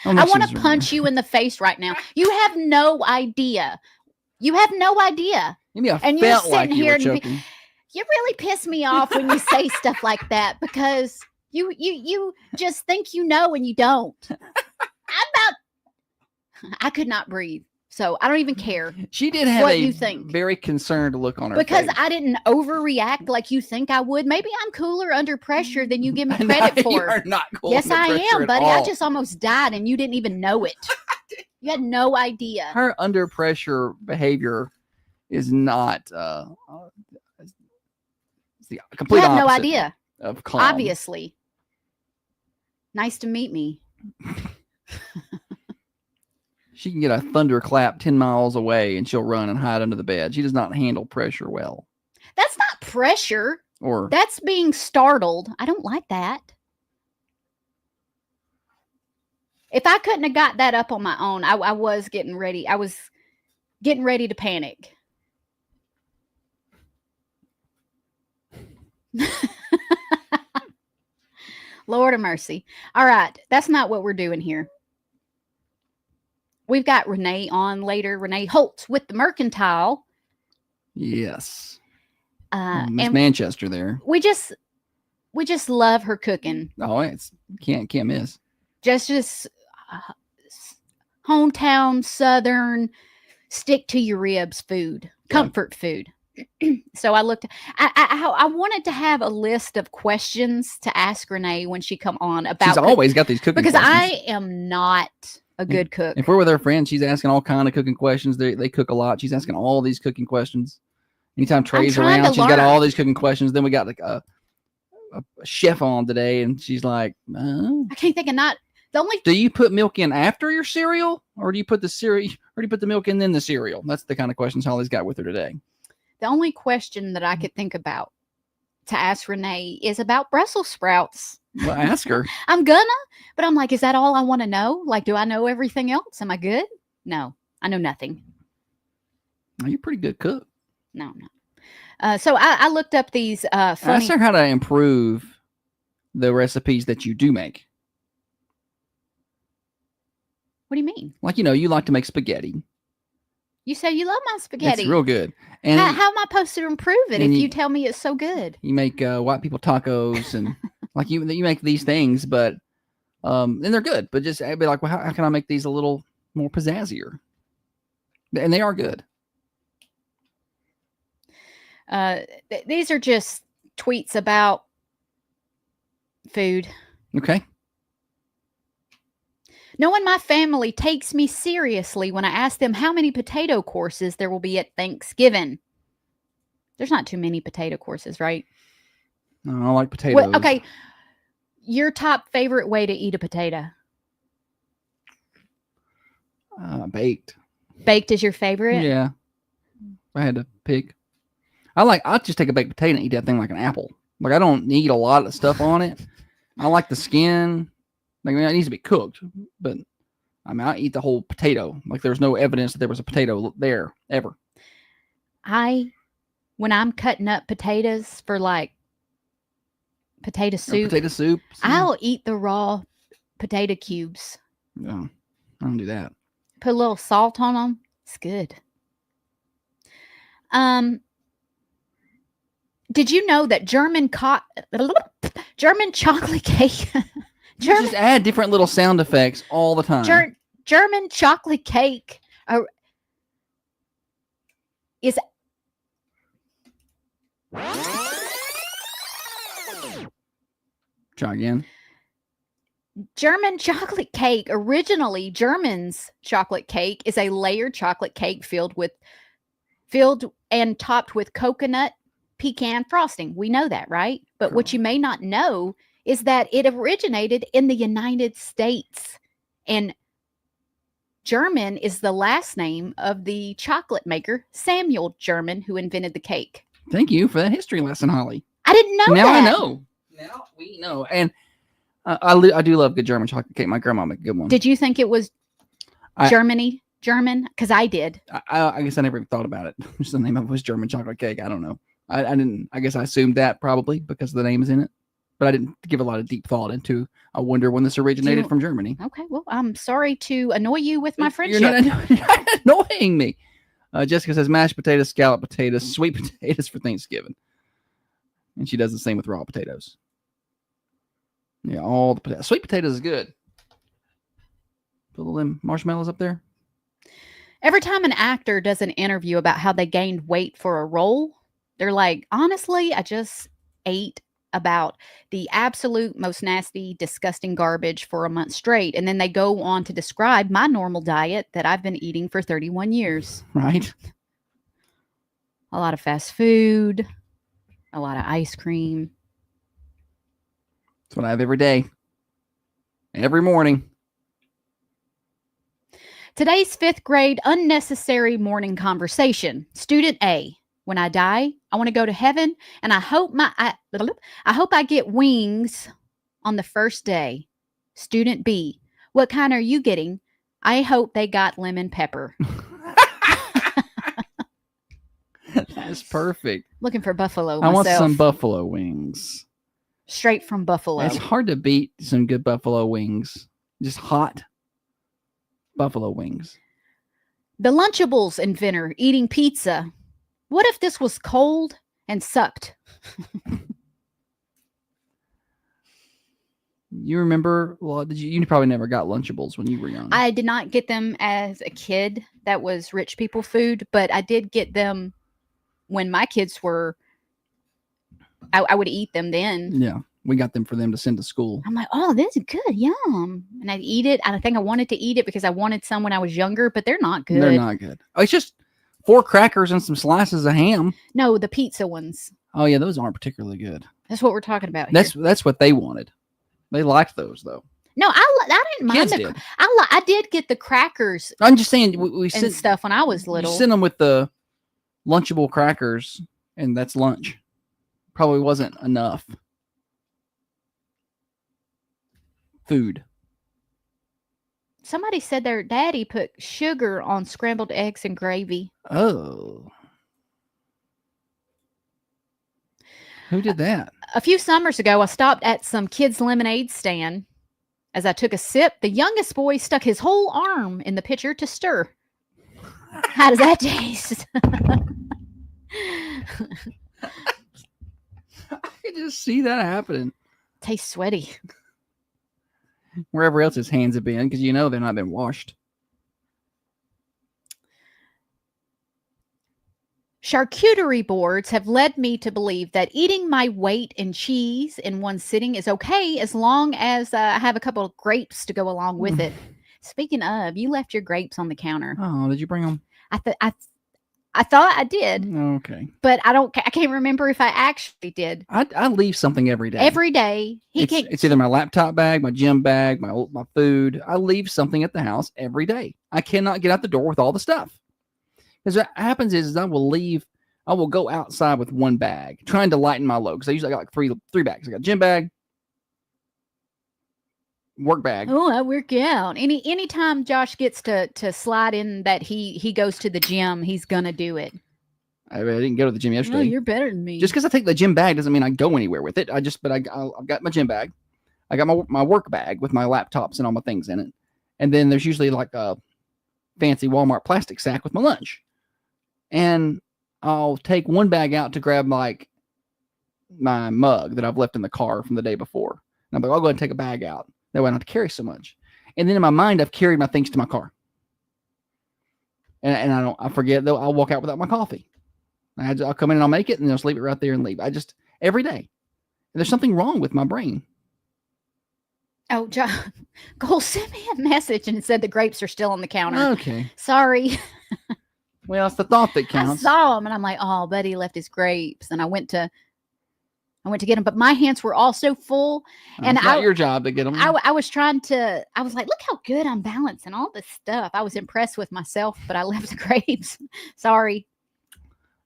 I want to punch you in the face right now. You have no idea. You have no idea. Maybe I and felt you're like sitting you here were and choking. You really piss me off when you say stuff like that, because you just think you know and you don't. I could not breathe. So I don't even care She did have what a you think. very concerned look on her because face. I didn't overreact like you think I would. Maybe I'm cooler under pressure than you give me No, credit you for. are not cool Yes, under I pressure am, at buddy. I all. just almost died and you didn't even know it. You had no idea. Her under pressure behavior is not it's the You complete had no opposite idea, of calm. obviously. Nice to meet me. She can get a thunderclap 10 miles away and she'll run and hide under the bed. She does not handle pressure well. That's not pressure. Or That's being startled. I don't like that. If I couldn't have got that up on my own, I was getting ready. I was getting ready to panic. Lord of mercy. All right. That's not what we're doing here. We've got Renee on later. Renee Holtz with the Mercantile. yes. Uh, Miss and Manchester there. we just love her cooking. Oh, it's can't miss. Just hometown Southern, stick to your ribs food, comfort food. So I looked. I wanted to have a list of questions to ask Renee when she come on about. She's always got these cooking because questions. I am not a good cook. If we're with her friends, she's asking all kind of cooking questions. They cook a lot. She's asking all these cooking questions. Anytime Trey's trying around, to she's got learn. all these cooking questions. Then we got like a chef on today, and she's like, I can't think of not the only. "Do you put milk in after your cereal, or do you put the cereal, or do you put the milk in then the cereal?" That's the kind of questions Holly's got with her today. The only question that I could think about to ask Renee is about Brussels sprouts. Well, ask her. I'm gonna, but I'm like, is that all I want to know? Like, do I know everything else? Am I good? No, I know nothing. Oh, you're a pretty good cook. No. So I looked up these funny. Ask her how to improve the recipes that you do make. What do you mean? Like, you like to make spaghetti. You say you love my spaghetti. It's real good. And How am I supposed to improve it if and you you- tell me it's so good? you make white people tacos and like you make these things, but and they're good. But just I'd be like, well, how can I make these a little more pizzazzier? And they are good. These are just tweets about food. Okay. No one in my family takes me seriously when I ask them how many potato courses there will be at Thanksgiving. There's not too many potato courses, right? No, I like potatoes. Well, okay. Your top favorite way to eat a potato? Baked. Baked is your favorite? Yeah. If I had to pick. I'll just take a baked potato and eat that thing like an apple. Like I don't need a lot of stuff on it. I like the skin. Like, it needs to be cooked, but I'll eat the whole potato. Like there's no evidence that there was a potato there ever. When I'm cutting up potatoes for like potato Or soup, potato soup. I'll eat the raw potato cubes. No, I don't do that. Put a little salt on them. It's good. Did you know that German chocolate cake? You just add different little sound effects all the time. German chocolate cake is Try again. German chocolate cake. Originally, German's chocolate cake is a layered chocolate cake filled and topped with coconut pecan frosting. We know that, right? But what you may not know is that it originated in the United States, and German is the last name of the chocolate maker Samuel German, who invented the cake. Thank you for that history lesson, Holly. I didn't know Now that. I know. Now we know. And I do love good German chocolate cake. My grandma made a good one. Did you think it was I- German? Because I did. I guess I never even thought about it. Just the name of it was German chocolate cake. I don't know. I didn't. I guess I assumed that probably because the name is in it, but I didn't give a lot of deep thought into. I wonder when this originated from Germany. Okay, well, I'm sorry to annoy you with my friendship. You're not annoying me. Jessica says mashed potatoes, scallop potatoes, sweet potatoes for Thanksgiving, and she does the same with raw potatoes. Yeah, all the sweet potatoes is good. Put a little marshmallows up there. Every time an actor does an interview about how they gained weight for a role, they're like, honestly, I just ate about the absolute most nasty, disgusting garbage for a month straight. And then they go on to describe my normal diet that I've been eating for 31 years. Right? A lot of fast food, a lot of ice cream. That's what I have every day. Every morning. Today's 5th grade unnecessary morning conversation. Student A. When I die, I want to go to heaven, and I hope I get wings on the first day. Student B. What kind are you getting? I hope they got lemon pepper. That's perfect. Looking for buffalo I myself. want some buffalo wings. Straight from Buffalo. It's hard to beat some good buffalo wings. Just hot buffalo wings. The Lunchables inventor eating pizza. What if this was cold and sucked? You remember? Well, you probably never got Lunchables when you were young. I did not get them as a kid. That was rich people food, but I did get them when my kids were. I would eat them then. Yeah, we got them for them to send to school. I'm like, oh, this is good, yum, and I'd eat it. I think I wanted to eat it because I wanted some when I was younger, but they're not good. They're not good. Oh, it's just 4 crackers and some slices of ham. No, the pizza ones. Oh yeah, those aren't particularly good. That's what we're talking about here. That's what they wanted. They liked those though. No, I didn't mind Kids the. did. I did get the crackers I'm just saying we and sent stuff when I was little. You sent them with the Lunchable crackers, and that's lunch. Probably wasn't enough food. Somebody said their daddy put sugar on scrambled eggs and gravy. Oh, who did that? A few summers ago, I stopped at some kids' lemonade stand. As I took a sip, the youngest boy stuck his whole arm in the pitcher to stir. How does that taste? I can just see that happening. Tastes sweaty. Wherever else his hands have been, because they're not been washed. Charcuterie boards have led me to believe that eating my weight in cheese in one sitting is okay as long as I have a couple of grapes to go along with it. Speaking of, you left your grapes on the counter. Oh, did you bring them? I thought I did, Okay. but I can't remember if I actually did. I leave something every day. Every day, It's either my laptop bag, my gym bag, my food. I leave something at the house every day. I cannot get out the door with all the stuff. Because what happens is I will go outside with one bag, trying to lighten my load. Because I usually got like three bags. I got a gym bag, work bag. Oh, I work out. Anytime Josh gets to slide in that he goes to the gym, he's gonna do it. I didn't go to the gym yesterday. No, you're better than me. Just because I take the gym bag doesn't mean I go anywhere with it. I've got my gym bag. I got my work bag with my laptops and all my things in it. And then there's usually like a fancy Walmart plastic sack with my lunch. And I'll take one bag out to grab like my mug that I've left in the car from the day before. And I'm like, I'll go ahead and take a bag out. That way I don't have to carry so much. And then in my mind, I've carried my things to my car. And I forget, though, I'll walk out without my coffee. I'll come in and I'll make it and I'll just leave it right there and leave. Every day. And there's something wrong with my brain. Oh, John, Cole sent me a message and it said the grapes are still on the counter. Okay. Sorry. Well, it's the thought that counts. I saw him and I'm like, oh, buddy left his grapes. And I went to get them, but my hands were all so full. And it's not your job to get them. I was like, look how good I'm balancing all this stuff. I was impressed with myself, but I left the grapes. Sorry.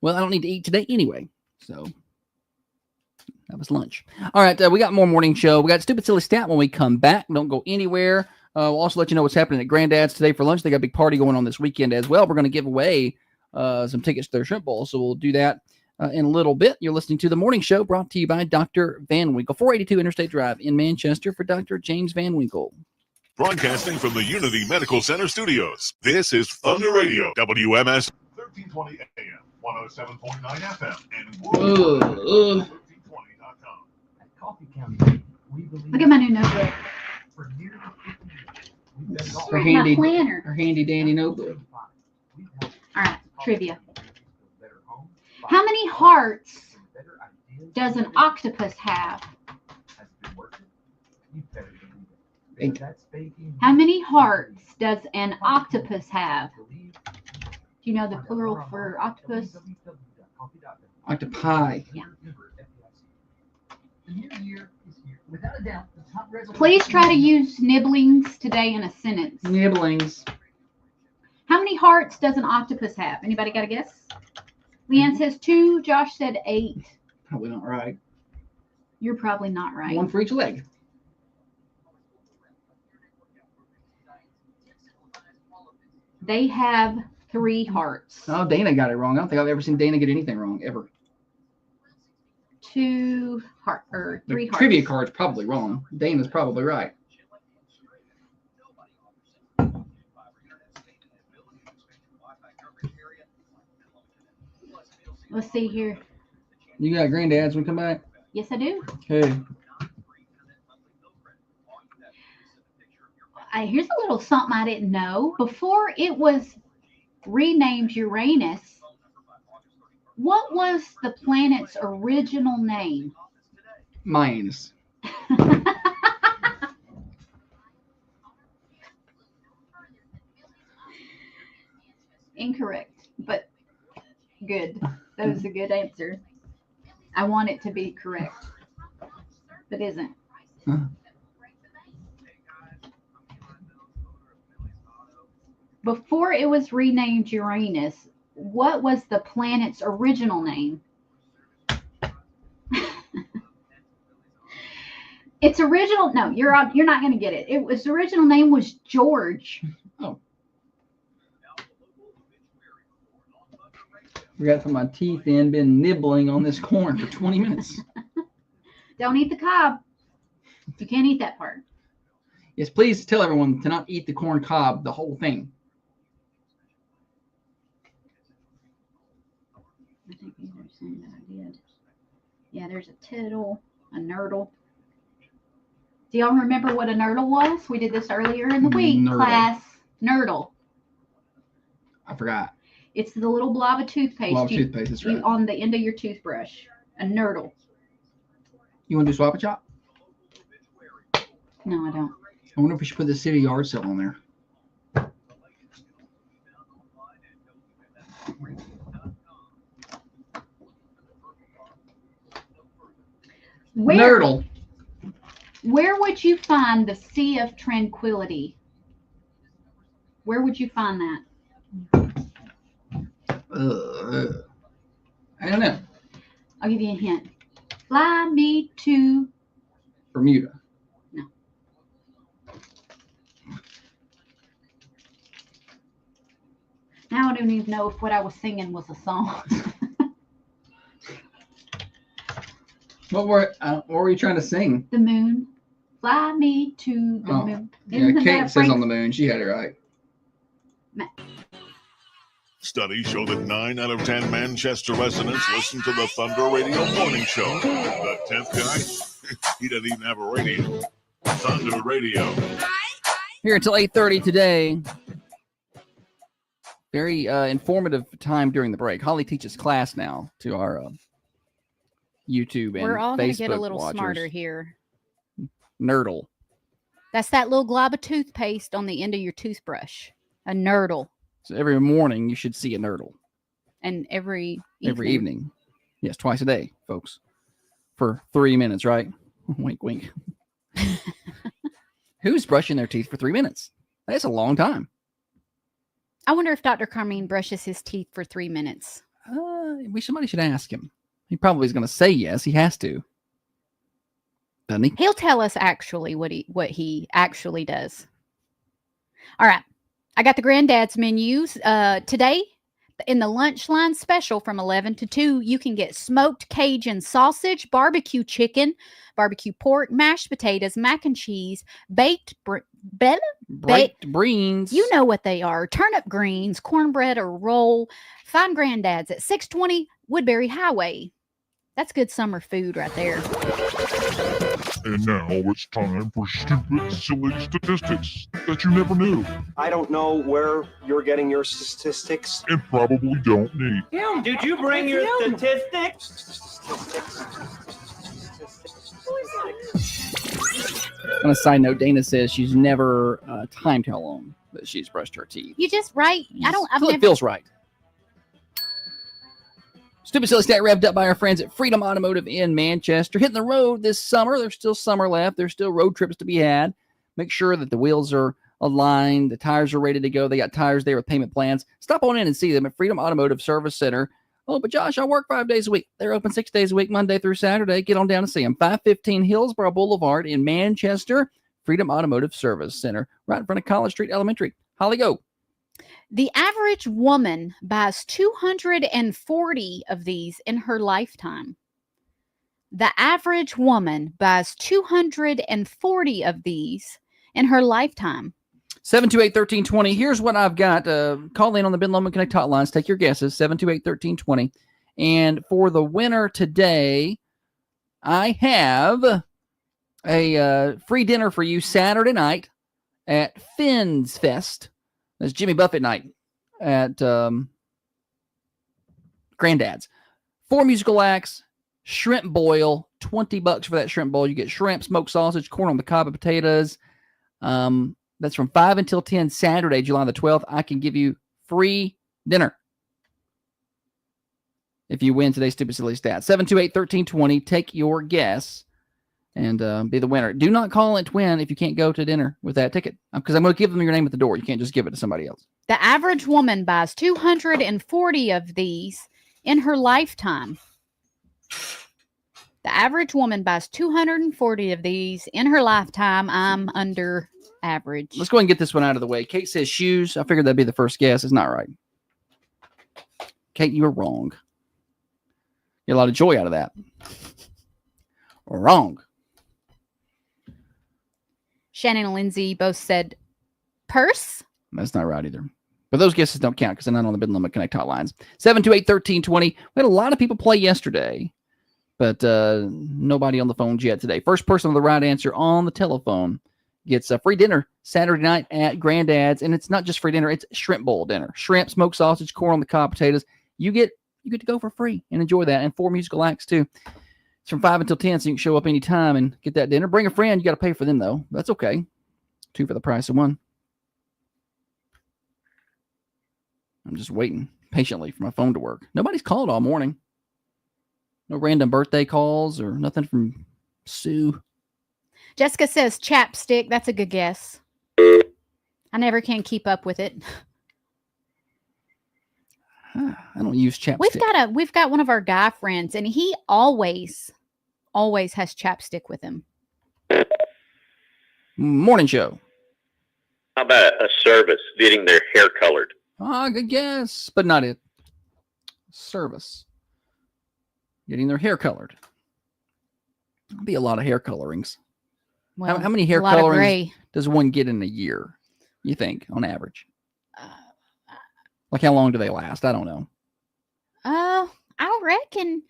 Well, I don't need to eat today anyway. So that was lunch. All right. We got more morning show. We got Stupid Silly Stat when we come back. Don't go anywhere. We'll also let you know what's happening at Granddad's today for lunch. They got a big party going on this weekend as well. We're going to give away some tickets to their shrimp bowl. So we'll do that in a little bit. You're listening to The Morning Show brought to you by Dr. Van Winkle, 482 Interstate Drive in Manchester for Dr. James Van Winkle. Broadcasting from the Unity Medical Center studios, this is Thunder Radio, WMS 1320 AM, 107.9 FM, and worldwide 1320.com. At Coffee County, we believe Look at my new notebook. for nearly 50 years, we've been Her My planner. handy dandy notebook. trivia. How many hearts does an octopus have? Eight. How many hearts does an octopus have? Do you know the plural for octopus? Octopi. Yeah. The new year is here. Without a doubt, the top resolution. Please try to use nibblings today in a sentence. Nibblings. How many hearts does an octopus have? Anybody got a guess? Leanne says 2. Josh said 8. Probably not right. You're probably not right. One for each leg. They have 3 hearts. Oh, Dana got it wrong. I don't think I've ever seen Dana get anything wrong, ever. 2 heart or 3 The hearts. trivia card's probably wrong. Dana's probably right. Let's see here. You got granddad's when we come back? Yes, I do. Okay. Here's a little something I didn't know. Before it was renamed Uranus, what was the planet's original name? Mines. Incorrect, but good. That was a good answer. I want it to be correct, but isn't. Huh. Before it was renamed Uranus, what was the planet's original name? Its original, no, you're not going to get it. Its original name was George. Oh. Forgot to put my teeth in, been nibbling on this corn for 20 minutes. Don't eat the cob. You can't eat that part. Yes, please tell everyone to not eat the corn cob, the whole thing. I think these are saying that I did. Yeah, there's a tittle, a nurdle. Do y'all remember what a nurdle was? We did this earlier in the week, Nurdle. class. Nurdle. I forgot. It's the little blob of toothpaste, Blob of toothpaste, that's right. on the end of your toothbrush. A nurdle. You want to do swap and chop? No, I don't. I wonder if we should put the city yard sale on there. Nurdle. Where would you find the Sea of Tranquility? Where would you find that? I don't know. I'll give you a hint. Fly me to Bermuda. No. Now I don't even know if what I was singing was a song. What were you trying to sing? The moon. Fly me to the moon. Yeah, Isn't that Kate a says Frank- on the moon. She had it right. Studies show that 9 out of 10 Manchester residents listen to the Thunder Radio Morning Show. The 10th guy, he doesn't even have a radio. Thunder Radio. Here until 8:30 today. Very informative time during the break. Holly teaches class now to our YouTube and We're all going to Facebook get a little watchers. smarter here. Nurdle. That's that little glob of toothpaste on the end of your toothbrush. A nurdle. So every morning you should see a nurdle. And every Evening. Yes, twice a day, folks. For 3 minutes, right? Wink, wink. Who's brushing their teeth for 3 minutes? That's a long time. I wonder if Dr. Carmine brushes his teeth for 3 minutes. Somebody should ask him. He probably is going to say yes. He has to. Doesn't he? He'll tell us actually what he actually does. All right. I got the Granddad's menus. Today, in the lunch line special from 11 to 2, you can get smoked Cajun sausage, barbecue chicken, barbecue pork, mashed potatoes, mac and cheese, baked greens. You know what they are. Turnip greens, cornbread or roll. Find Granddad's at 620 Woodbury Highway. That's good summer food right there. And now it's time for stupid, silly statistics that you never knew I don't know where you're getting your statistics. and probably don't need. Kim, did you bring your statistics? On a side note, Dana says she's never timed how long that she's brushed her teeth. You just right. I've It never. feels right. Stupid Silly Stat revved up by our friends at Freedom Automotive in Manchester. Hitting the road this summer. There's still summer left. There's still road trips to be had. Make sure that the wheels are aligned. The tires are ready to go. They got tires there with payment plans. Stop on in and see them at Freedom Automotive Service Center. Oh, but Josh, I work 5 days a week. They're open 6 days a week, Monday through Saturday. Get on down and see them. 515 Hillsborough Boulevard in Manchester. Freedom Automotive Service Center, right in front of College Street Elementary. Holly, go. The average woman buys 240 of these in her lifetime. The average woman buys 240 of these in her lifetime. 728-1320. Here's what I've got. Call in on the Ben Lomond Connect hotlines. Take your guesses. 728-1320. And for the winner today, I have a free dinner for you Saturday night at Finn's Fest. That's Jimmy Buffett night at Granddad's. 4 musical acts, shrimp boil, $20 for that shrimp boil. You get shrimp, smoked sausage, corn on the cob, and potatoes. That's from 5 until 10 Saturday, July the 12th. I can give you free dinner if you win today's Stupid Silly Stat. 728-1320. Take your guess and be the winner. Do not call and win if you can't go to dinner with that ticket, because I'm going to give them your name at the door. You can't just give it to somebody else. The average woman buys 240 of these in her lifetime. The average woman buys 240 of these in her lifetime. I'm under average. Let's go ahead and get this one out of the way. Kate says shoes. I figured that'd be the first guess. It's not right. Kate, you were wrong. Get a lot of joy out of that. Wrong. Shannon and Lindsay both said purse. That's not right either. But those guesses don't count because they're not on the Bid Limit Connect hotlines. 728-1320. We had a lot of people play yesterday, but nobody on the phones yet today. First person with the right answer on the telephone gets a free dinner Saturday night at Granddad's. And it's not just free dinner, it's shrimp bowl dinner. Shrimp, smoked sausage, corn on the cob, potatoes. You get to go for free and enjoy that. And 4 musical acts too. It's from 5 until 10, so you can show up anytime and get that dinner. Bring a friend. You got to pay for them, though. That's okay. 2 for the price of 1. I'm just waiting patiently for my phone to work. Nobody's called all morning. No random birthday calls or nothing from Sue. Jessica says chapstick. That's a good guess. I never can keep up with it. I don't use chapstick. We've got one of our guy friends, and he always has chapstick with him. Morning show. How about a service getting their hair colored? Good guess, but not it. Service. Getting their hair colored. There'll be a lot of hair colorings. Well, how many hair colorings does one get in a year, you think, on average? Like, how long do they last? I don't know. I reckon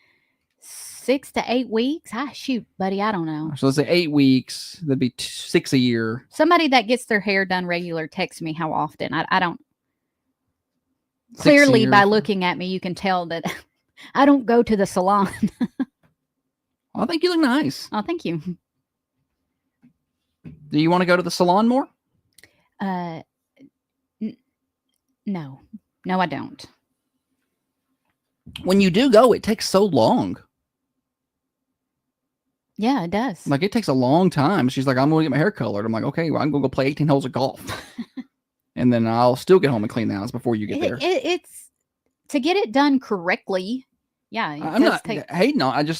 6 to 8 weeks. Shoot, buddy, I don't know. So let's say 8 weeks. That'd be 6 a year. Somebody that gets their hair done regular texts me how often. I don't. Clearly, by looking at me, you can tell that I don't go to the salon. I think you look nice. Oh, thank you. Do you want to go to the salon more? No, I don't. When you do go, it takes so long. Yeah, it does. Like, it takes a long time. She's like, I'm going to get my hair colored. I'm like, okay, well, I'm going to go play 18 holes of golf. And then I'll still get home and clean the house before you get there. It's to get it done correctly. Yeah. I'm not hating on.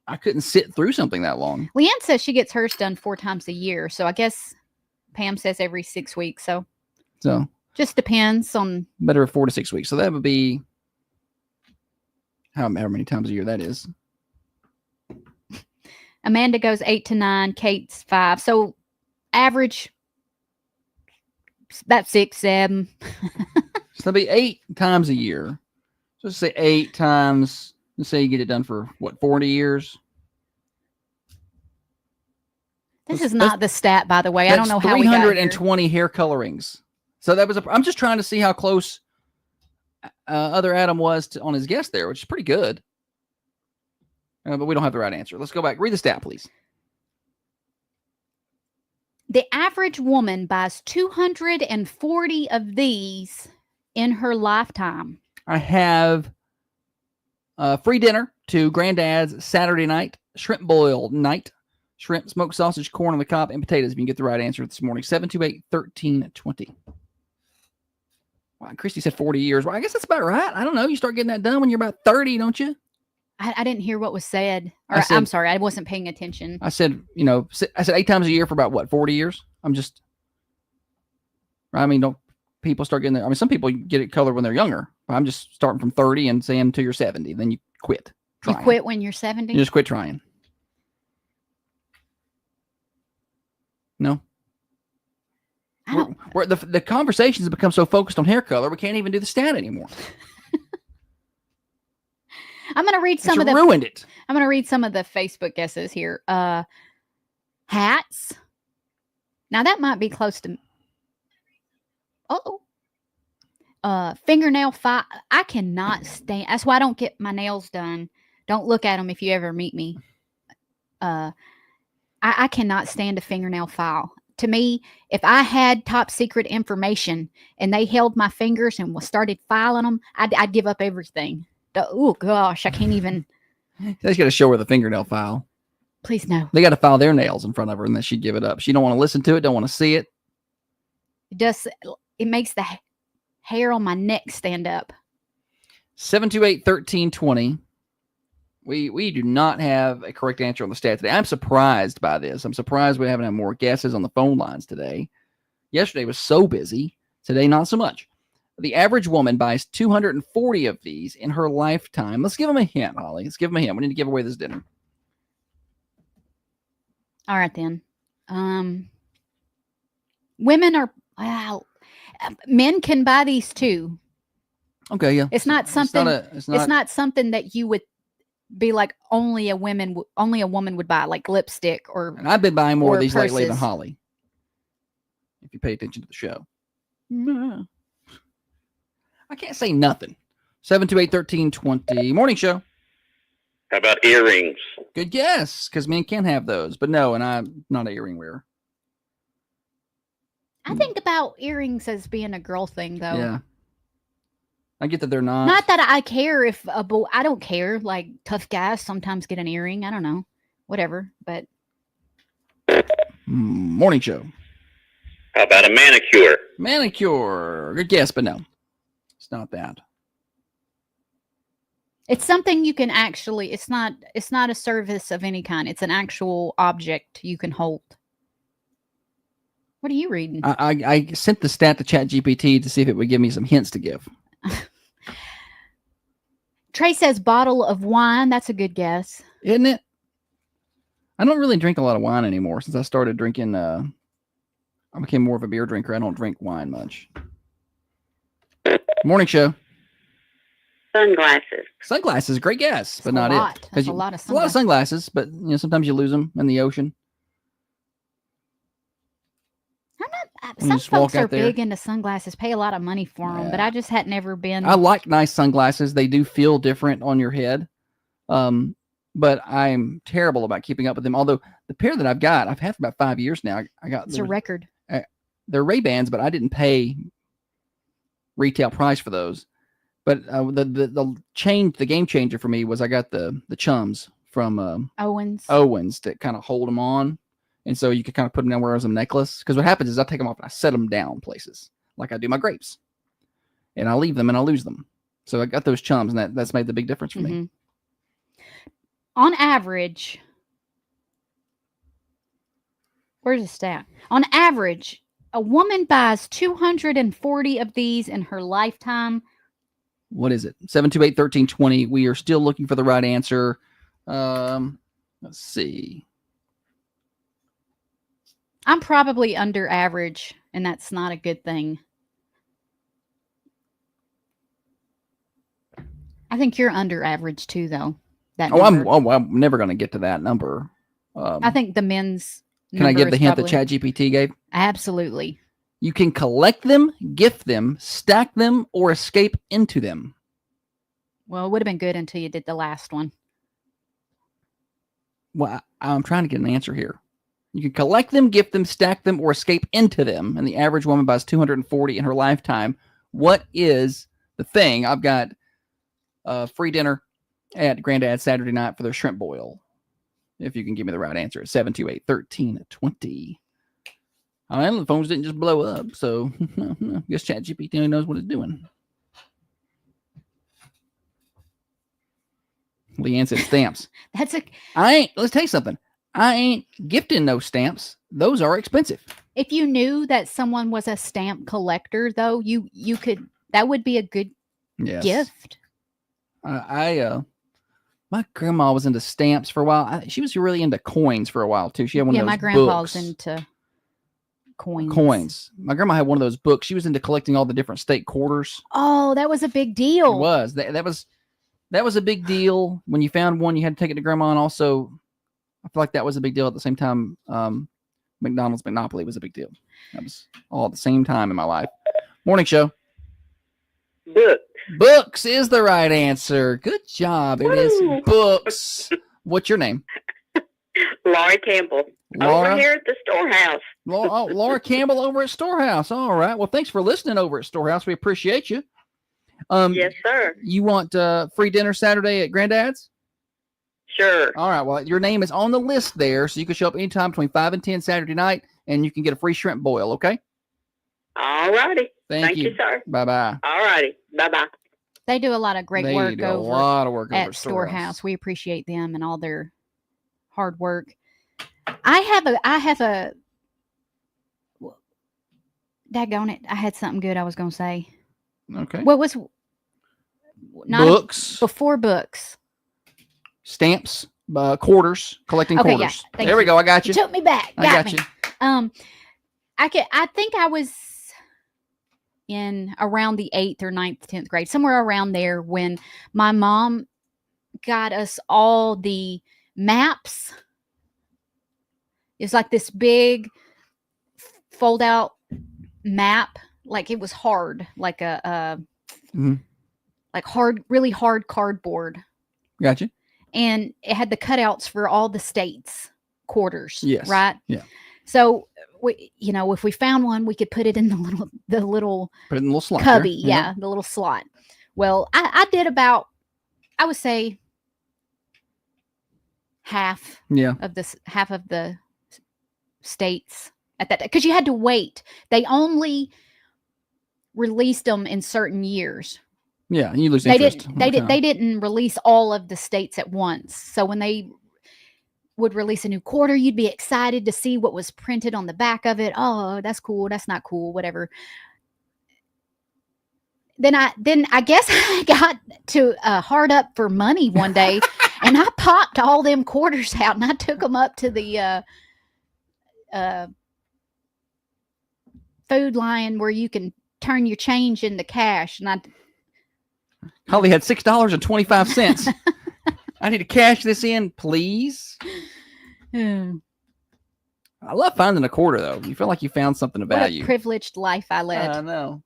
I couldn't sit through something that long. Leanne says she gets hers done 4 times a year. So I guess Pam says every 6 weeks. So just depends on. Better 4 to 6 weeks. So that would be however many times a year that is. Amanda goes 8 to 9. Kate's 5. So average about 6, 7. So that'd be 8 times a year. So let's say 8 times Let's say you get it done for what, 40 years? This is not the stat, by the way. I don't know how we got here. 320 hair colorings. So that was I'm just trying to see how close other Adam was on his guess there, which is pretty good. But we don't have the right answer. Let's go back. Read the stat, please. The average woman buys 240 of these in her lifetime. I have free dinner to Granddad's Saturday night, shrimp boil night, shrimp, smoked sausage, corn on the cob, and potatoes. If you can get the right answer this morning, 728-1320. Wow, Christy said 40 years. Well, I guess that's about right. I don't know. You start getting that done when you're about 30, don't you? I didn't hear what was said. Or I'm sorry, I wasn't paying attention. I said 8 times a year for about what, 40 years? Don't people start getting there? I mean, some people get it colored when they're younger. I'm just starting from 30 and saying until you're 70. Then you quit trying. You quit when you're 70? You just quit trying. No. The conversations have become so focused on hair color, we can't even do the stat anymore. I'm going to read some of the ruined it. I'm going to read some of the Facebook guesses here. Hats. Now that might be close to. Fingernail file. I cannot stand. That's why I don't get my nails done. Don't look at them if you ever meet me. I cannot stand a fingernail file. To me, if I had top secret information and they held my fingers and started filing them, I'd give up everything. Oh gosh, I can't even. They just got to show her the fingernail file. Please no. They got to file their nails in front of her, and then she'd give it up. She don't want to listen to it. Don't want to see it. It makes the hair on my neck stand up. 728-1320. We do not have a correct answer on the stat today. I'm surprised by this. I'm surprised we haven't had more guesses on the phone lines today. Yesterday was so busy. Today, not so much. The average woman buys 240 of these in her lifetime. Let's give them a hint, Holly. Let's give them a hint. We need to give away this dinner. All right, then. Women are... Wow. Men can buy these too. Okay, yeah. It's not something... It's not something that you would be like only a woman would buy, like lipstick or... And I've been buying more of these purses. lately than Holly. If you pay attention to the show. No. I can't say nothing. 728-1320. Morning show. How about earrings? Good guess, because men can have those. But no, and I'm not an earring wearer. I think about earrings as being a girl thing, though. Yeah. I get that they're not. Not that I care if a boy... I don't care. Like, tough guys sometimes get an earring. I don't know. Whatever, but... Morning show. How about a manicure? Manicure. Good guess, but no. It's not that. It's something you can actually... It's not a service of any kind. It's an actual object you can hold. What are you reading? I sent the stat to ChatGPT to see if it would give me some hints to give. Trey says bottle of wine. That's a good guess. Isn't it? I don't really drink a lot of wine anymore since I started drinking. I became more of a beer drinker. I don't drink wine much. Morning show. Sunglasses. Sunglasses, great guess, but not it. That's a lot of sunglasses. A lot of sunglasses, but sometimes you lose them in the ocean. Some folks are big into sunglasses, pay a lot of money for them, but I just had never been. I like nice sunglasses. They do feel different on your head. But I'm terrible about keeping up with them. Although the pair that I've had for about 5 years now. I got it's a record. They're Ray-Bans, but I didn't pay retail price for those. But the game changer for me was I got the Chums from Owens that kind of hold them on. And so you can kind of put them down where as a necklace. Because what happens is I take them off and I set them down places. Like I do my grapes. And I leave them and I lose them. So I got those Chums and that's made the big difference for me. On average, where's the stat? On average, a woman buys 240 of these in her lifetime. What is it? 728-1320. We are still looking for the right answer. Let's see. I'm probably under average, and that's not a good thing. I think you're under average too, though. That Oh, number. I'm never going to get to that number. I think the men's. Can I give the hint probably... that ChatGPT gave? Absolutely. You can collect them, gift them, stack them, or escape into them. Well, it would have been good until you did the last one. Well, I'm trying to get an answer here. You can collect them, gift them, stack them, or escape into them. And the average woman buys 240 in her lifetime. What is the thing? I've got free dinner at Granddad's Saturday night for their shrimp boil. If you can give me the right answer at 728-1320. And the phones didn't just blow up, so I guess ChatGPT knows what it's doing. Leanne said stamps. Let's tell you something. I ain't gifting no stamps. Those are expensive. If you knew that someone was a stamp collector, though, you could, that would be a good gift. My grandma was into stamps for a while. She was really into coins for a while too. She had one of those my grandpa's books. into coins. Coins. My grandma had one of those books. She was into collecting all the different state quarters. Oh, that was a big deal. It was. That was a big deal. When you found one, you had to take it to grandma, and also I feel like that was a big deal at the same time. McDonald's Monopoly was a big deal. That was all at the same time in my life. Morning show. Books is the right answer. Good job. It is books. What's your name? Laura Campbell. Laura? Over here at the storehouse. Laura Campbell over at Storehouse. All right. Well, thanks for listening over at Storehouse. We appreciate you. Yes, sir. You want free dinner Saturday at Granddad's? Sure. All right. Well, your name is on the list there, so you can show up anytime between 5 and 10 Saturday night, and you can get a free shrimp boil, okay? All righty. Thank you, sir. Bye-bye. All righty. Bye-bye. They do a lot of great work a over lot of work over at Storehouse. We appreciate them and all their hard work. I have a daggone it. I had something good I was going to say. Okay. What was not books before books? Stamps, quarters, collecting quarters. Yeah, there we go. I got you. Took me back. I got you. I think I was in around the 8th or 9th, 10th grade, somewhere around there, when my mom got us all the maps. It's like this big fold out map. Like it was hard, like like really hard cardboard. Gotcha. And it had the cutouts for all the states' quarters. Yes. Right. Yeah. So we, if we found one, we could put it in the little put it in the little slot cubby. there. The little slot. Well, I did about, I would say, half of the states at that, because you had to wait. They only released them in certain years. Yeah, and you lose interest. They didn't release all of the states at once. So when they would release a new quarter, you'd be excited to see what was printed on the back of it. Oh, that's cool. That's not cool. Whatever. Then I guess I got to hard up for money one day, and I popped all them quarters out, and I took them up to the food line where you can turn your change into cash, and I Holly had $6.25. I need to cash this in, please. I love finding a quarter, though. You feel like you found something of value. What a privileged life I led. I know.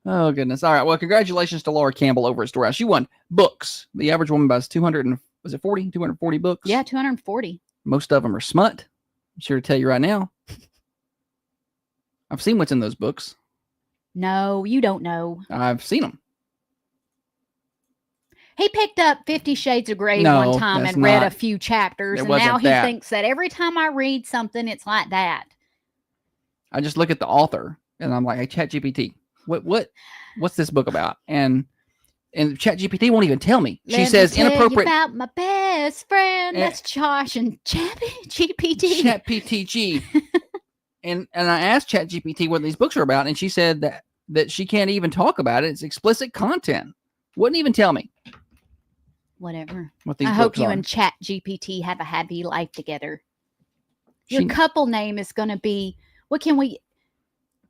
Oh, goodness. All right. Well, congratulations to Laura Campbell over at Storehouse. You won books. The average woman buys 240 books? Yeah, 240. Most of them are smut. I'm sure to tell you right now. I've seen what's in those books. No, you don't know. I've seen them. He picked up 50 Shades of Grey No, one time that's and read not- a few chapters, it and wasn't now he that. thinks that every time I read something, it's like that. I just look at the author and I'm like, hey, ChatGPT, what's this book about? And ChatGPT won't even tell me. She says Let me tell you inappropriate. about my best friend. That's Josh and GPT. ChatGPT. and I asked ChatGPT what these books are about, and she said that she can't even talk about it. It's explicit content. Wouldn't even tell me. Whatever. What these I hope books you are. and ChatGPT have a happy life together. Your She- couple name is going to be, what can we,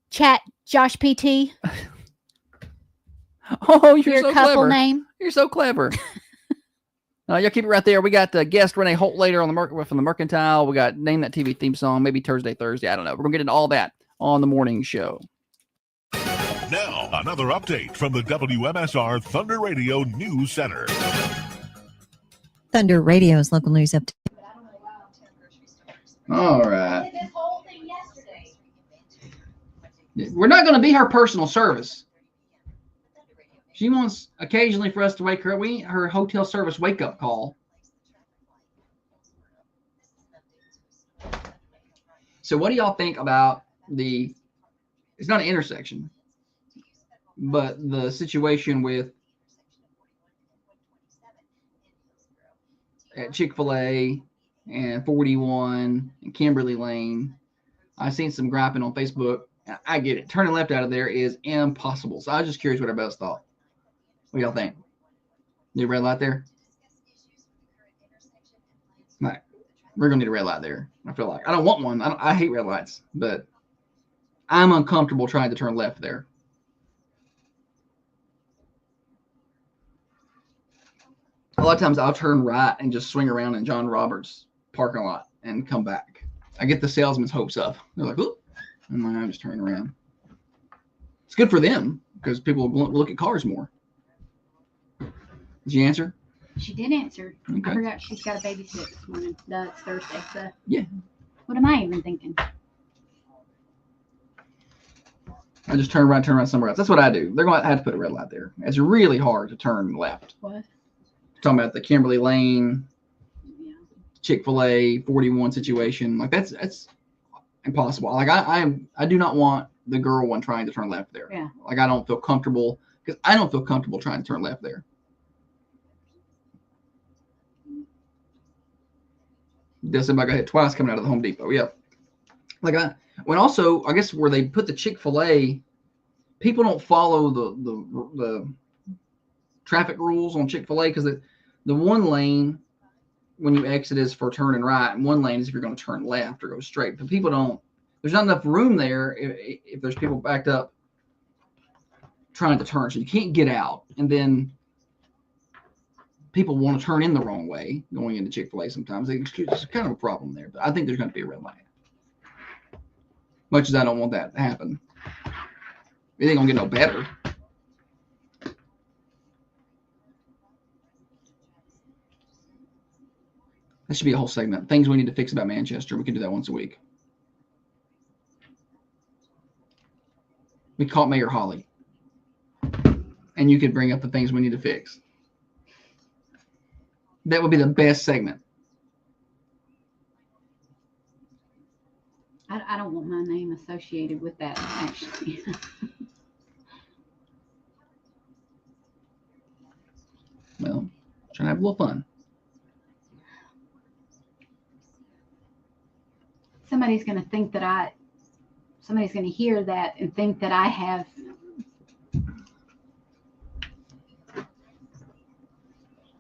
Chat Josh PT? Oh, you're Your so couple clever. name? You're so clever. Y'all keep it right there. We got guest Renee Holt later on from the Mercantile. We got Name That TV theme song, maybe Thursday. I don't know. We're going to get into all that on the morning show. Now, another update from the WMSR Thunder Radio News Center. Thunder Radio's local news update. All right. We're not going to be her personal service. She wants occasionally for us to wake her up. Her hotel service wake-up call. So what do y'all think about it's not an intersection, but the situation at Chick-fil-A and 41 and Kimberly Lane. I've seen some griping on Facebook. I get it. Turning left out of there is impossible. So I was just curious what everybody else thought. What do y'all think? Need a red light there? Right. We're going to need a red light there. I feel like. I don't want one. I hate red lights, but I'm uncomfortable trying to turn left there. A lot of times I'll turn right and just swing around in John Roberts parking lot and come back. I get the salesman's hopes up. They're like, "Oop," and I'm just turning around. It's good for them because people look at cars more. Did you answer? She did answer. Okay. I forgot she's got a babysit this morning. It's Thursday, so. Yeah. What am I even thinking? I just turn around somewhere else. That's what I do. They're going to have to put a red light there. It's really hard to turn left. What? Talking about the Kimberly Lane, Chick-fil-A 41 situation. Like that's impossible. Like I do not want the girl one trying to turn left there. Yeah. Like I don't feel comfortable because I don't feel comfortable trying to turn left there. Does somebody got hit twice coming out of the Home Depot? Yeah. Like I guess where they put the Chick-fil-A, people don't follow the traffic rules on Chick-fil-A because the one lane when you exit is for turning right, and one lane is if you're going to turn left or go straight. But people don't. There's not enough room there if there's people backed up trying to turn, so you can't get out. And then people want to turn in the wrong way going into Chick-fil-A sometimes. It's kind of a problem there. But I think there's going to be a red light. Much as I don't want that to happen. It ain't going to get no better. That should be a whole segment. Things we need to fix about Manchester. We can do that once a week. We caught Mayor Holly. And you could bring up the things we need to fix. That would be the best segment. I don't want my name associated with that, actually. Well, trying to have a little fun. Somebody's going to hear that and think that I have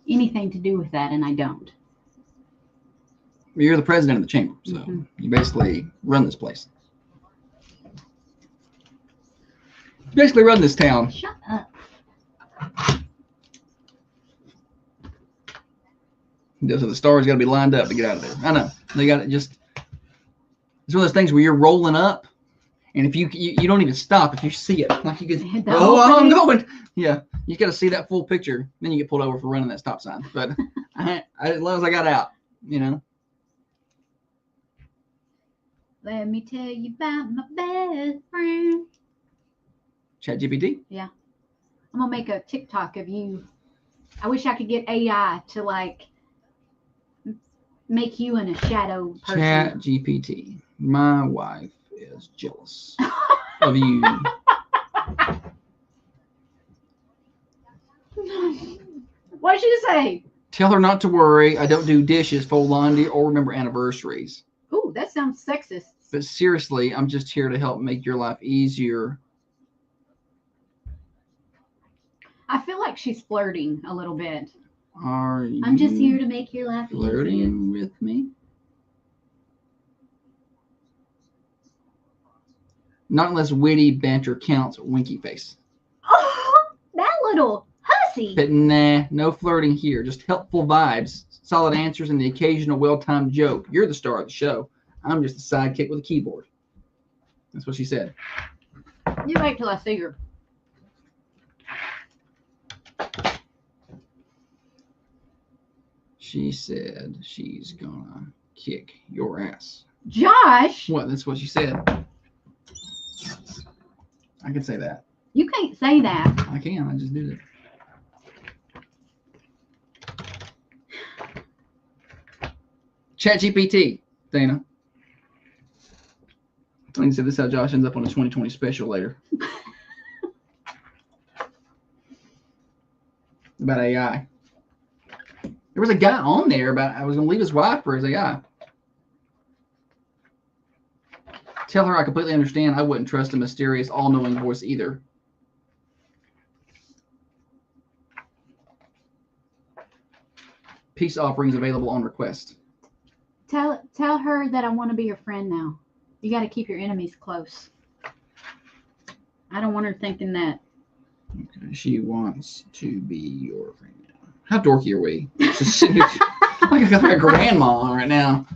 anything to do with that, and I don't. You're the president of the chamber, so you basically run this place. You basically run this town. Shut up. So the stars got to be lined up to get out of there. I know. They got to just... It's one of those things where you're rolling up, and if you don't even stop if you see it. Like you can, I'm going. Yeah, you got to see that full picture. Then you get pulled over for running that stop sign. But as long as I got out, you know. Let me tell you about my best friend. ChatGPT? Yeah. I'm going to make a TikTok of you. I wish I could get AI to like make you in a shadow person. ChatGPT. My wife is jealous of you. What did she say? Tell her not to worry. I don't do dishes, fold laundry, or remember anniversaries. Ooh, that sounds sexist. But seriously, I'm just here to help make your life easier. I feel like she's flirting a little bit. I'm just here to make your life easier. Flirting with me? Not unless witty banter counts. Winky face. Oh, that little hussy. Sassy. But nah, no flirting here. Just helpful vibes, solid answers, and the occasional well-timed joke. You're the star of the show. I'm just a sidekick with a keyboard. That's what she said. You wait till I see her. She said she's gonna kick your ass. Josh. What? That's what she said. I can say that. You can't say that. I can. I just did it. ChatGPT, Dana. Dana said this is how Josh ends up on a 2020 special later. About AI. There was a guy on there about I was going to leave his wife for his AI. Tell her I completely understand. I wouldn't trust a mysterious, all-knowing voice either. Peace offerings available on request. Tell her that I want to be your friend now. You got to keep your enemies close. I don't want her thinking that. Okay, she wants to be your friend now. How dorky are we? Like I got a grandma right now.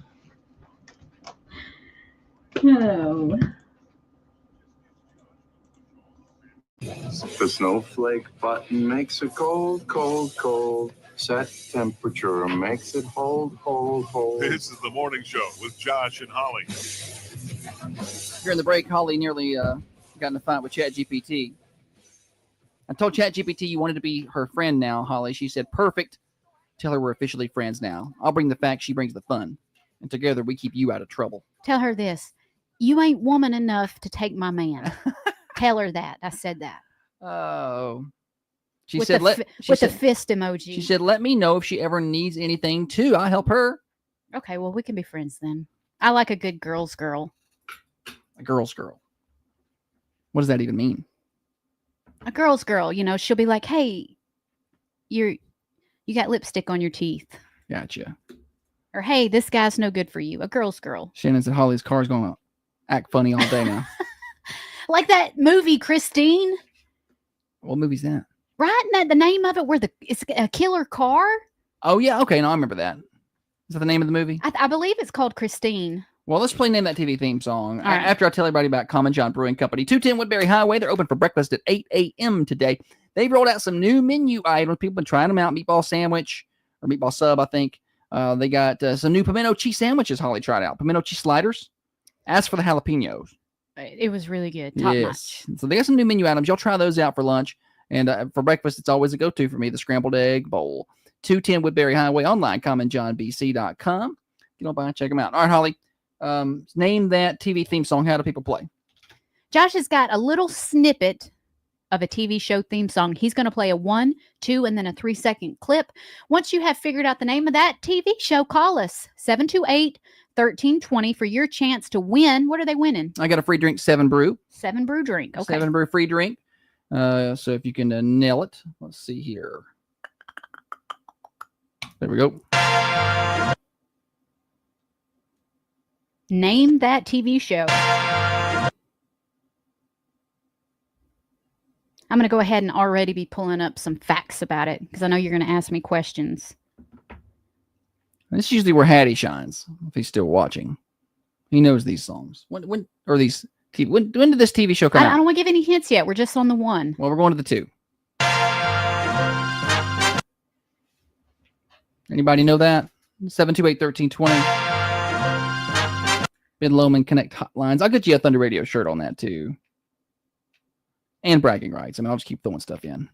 No. The snowflake button makes it cold, cold, cold. Set temperature makes it hold, hold, hold. This is the morning show with Josh and Holly. During the break, Holly nearly got in a fight with ChatGPT. I told ChatGPT you wanted to be her friend now, Holly. She said, perfect. Tell her we're officially friends now. I'll bring the facts, she brings the fun. And together we keep you out of trouble. Tell her this. You ain't woman enough to take my man. Tell her that. I said that. Oh. She with said, the fist emoji. She said, let me know if she ever needs anything too. I'll help her. Okay, well, we can be friends then. I like a good girl's girl. A girl's girl. What does that even mean? A girl's girl, you know, she'll be like, hey, you got lipstick on your teeth. Gotcha. Or, hey, this guy's no good for you. A girl's girl. Shannon said Holly's car's going to act funny all day now. Like that movie, Christine. What movie's that? Right? Isn't that the name of it where it's a killer car? Oh, yeah. Okay. No, I remember that. Is that the name of the movie? I believe it's called Christine. Well, let's play Name That TV theme song. All right. After I tell everybody about Common John Brewing Company. 210 Woodbury Highway. They're open for breakfast at 8 a.m. today. They've rolled out some new menu items. People have been trying them out. Meatball sandwich or meatball sub, I think. They got some new pimento cheese sandwiches Holly tried out. Pimento cheese sliders. As for the jalapenos. It was really good. Top notch. So they got some new menu items. Y'all try those out for lunch. And for breakfast, it's always a go-to for me, the scrambled egg bowl. 210 Woodbury Highway, online, commonjohnbc.com. Get on by and check them out. All right, Holly, name that TV theme song. How do people play? Josh has got a little snippet of a TV show theme song. He's going to play a 1, 2, and then a 3-second clip. Once you have figured out the name of that TV show, call us 728-1320 for your chance to win. What are they winning? I got a free drink, 7 Brew. 7 Brew drink. Okay. 7 Brew free drink. So if you can nail it, let's see here. There we go. Name that TV show. I'm going to go ahead and already be pulling up some facts about it because I know you're going to ask me questions. This is usually where Hattie shines, if he's still watching. He knows these songs. When did this TV show come out? I don't want to give any hints yet. We're just on the 1. Well, we're going to the 2. Anybody know that? 728-1320. Ben Lomond Connect Hotlines. I'll get you a Thunder Radio shirt on that, too. And bragging rights. I mean, I'll just keep throwing stuff in.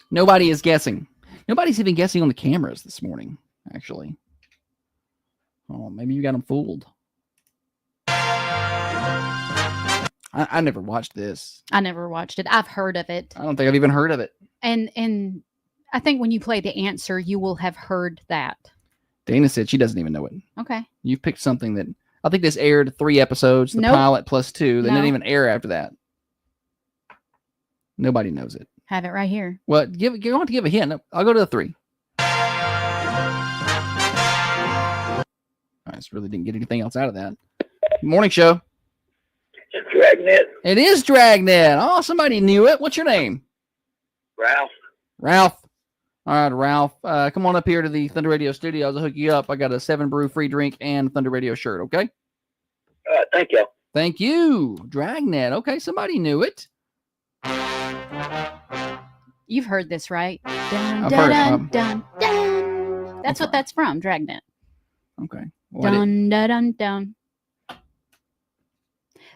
Nobody is guessing. Nobody's even guessing on the cameras this morning, actually. Oh, maybe you got them fooled. I never watched this. I never watched it. I've heard of it. I don't think I've even heard of it. And I think when you play the answer, you will have heard that. Dana said she doesn't even know it. Okay. You've picked something that I think this aired 3 episodes, the pilot plus 2. They didn't even air after that. Nobody knows it. Have it right here. Well, you're going to have to give a hint. I'll go to the 3. I just really didn't get anything else out of that. Morning show. Dragnet. It is Dragnet. Oh, somebody knew it. What's your name? Ralph. Ralph. All right, Ralph. Come on up here to the Thunder Radio studios. I'll hook you up. I got a 7 Brew free drink and Thunder Radio shirt, okay? Thank you. Thank you. Dragnet. Okay, somebody knew it. You've heard this, right? Dun, I've dun, heard, dun, dun, dun. That's what that's from, Dragnet. Okay. Well, Dun, dun, dun, dun.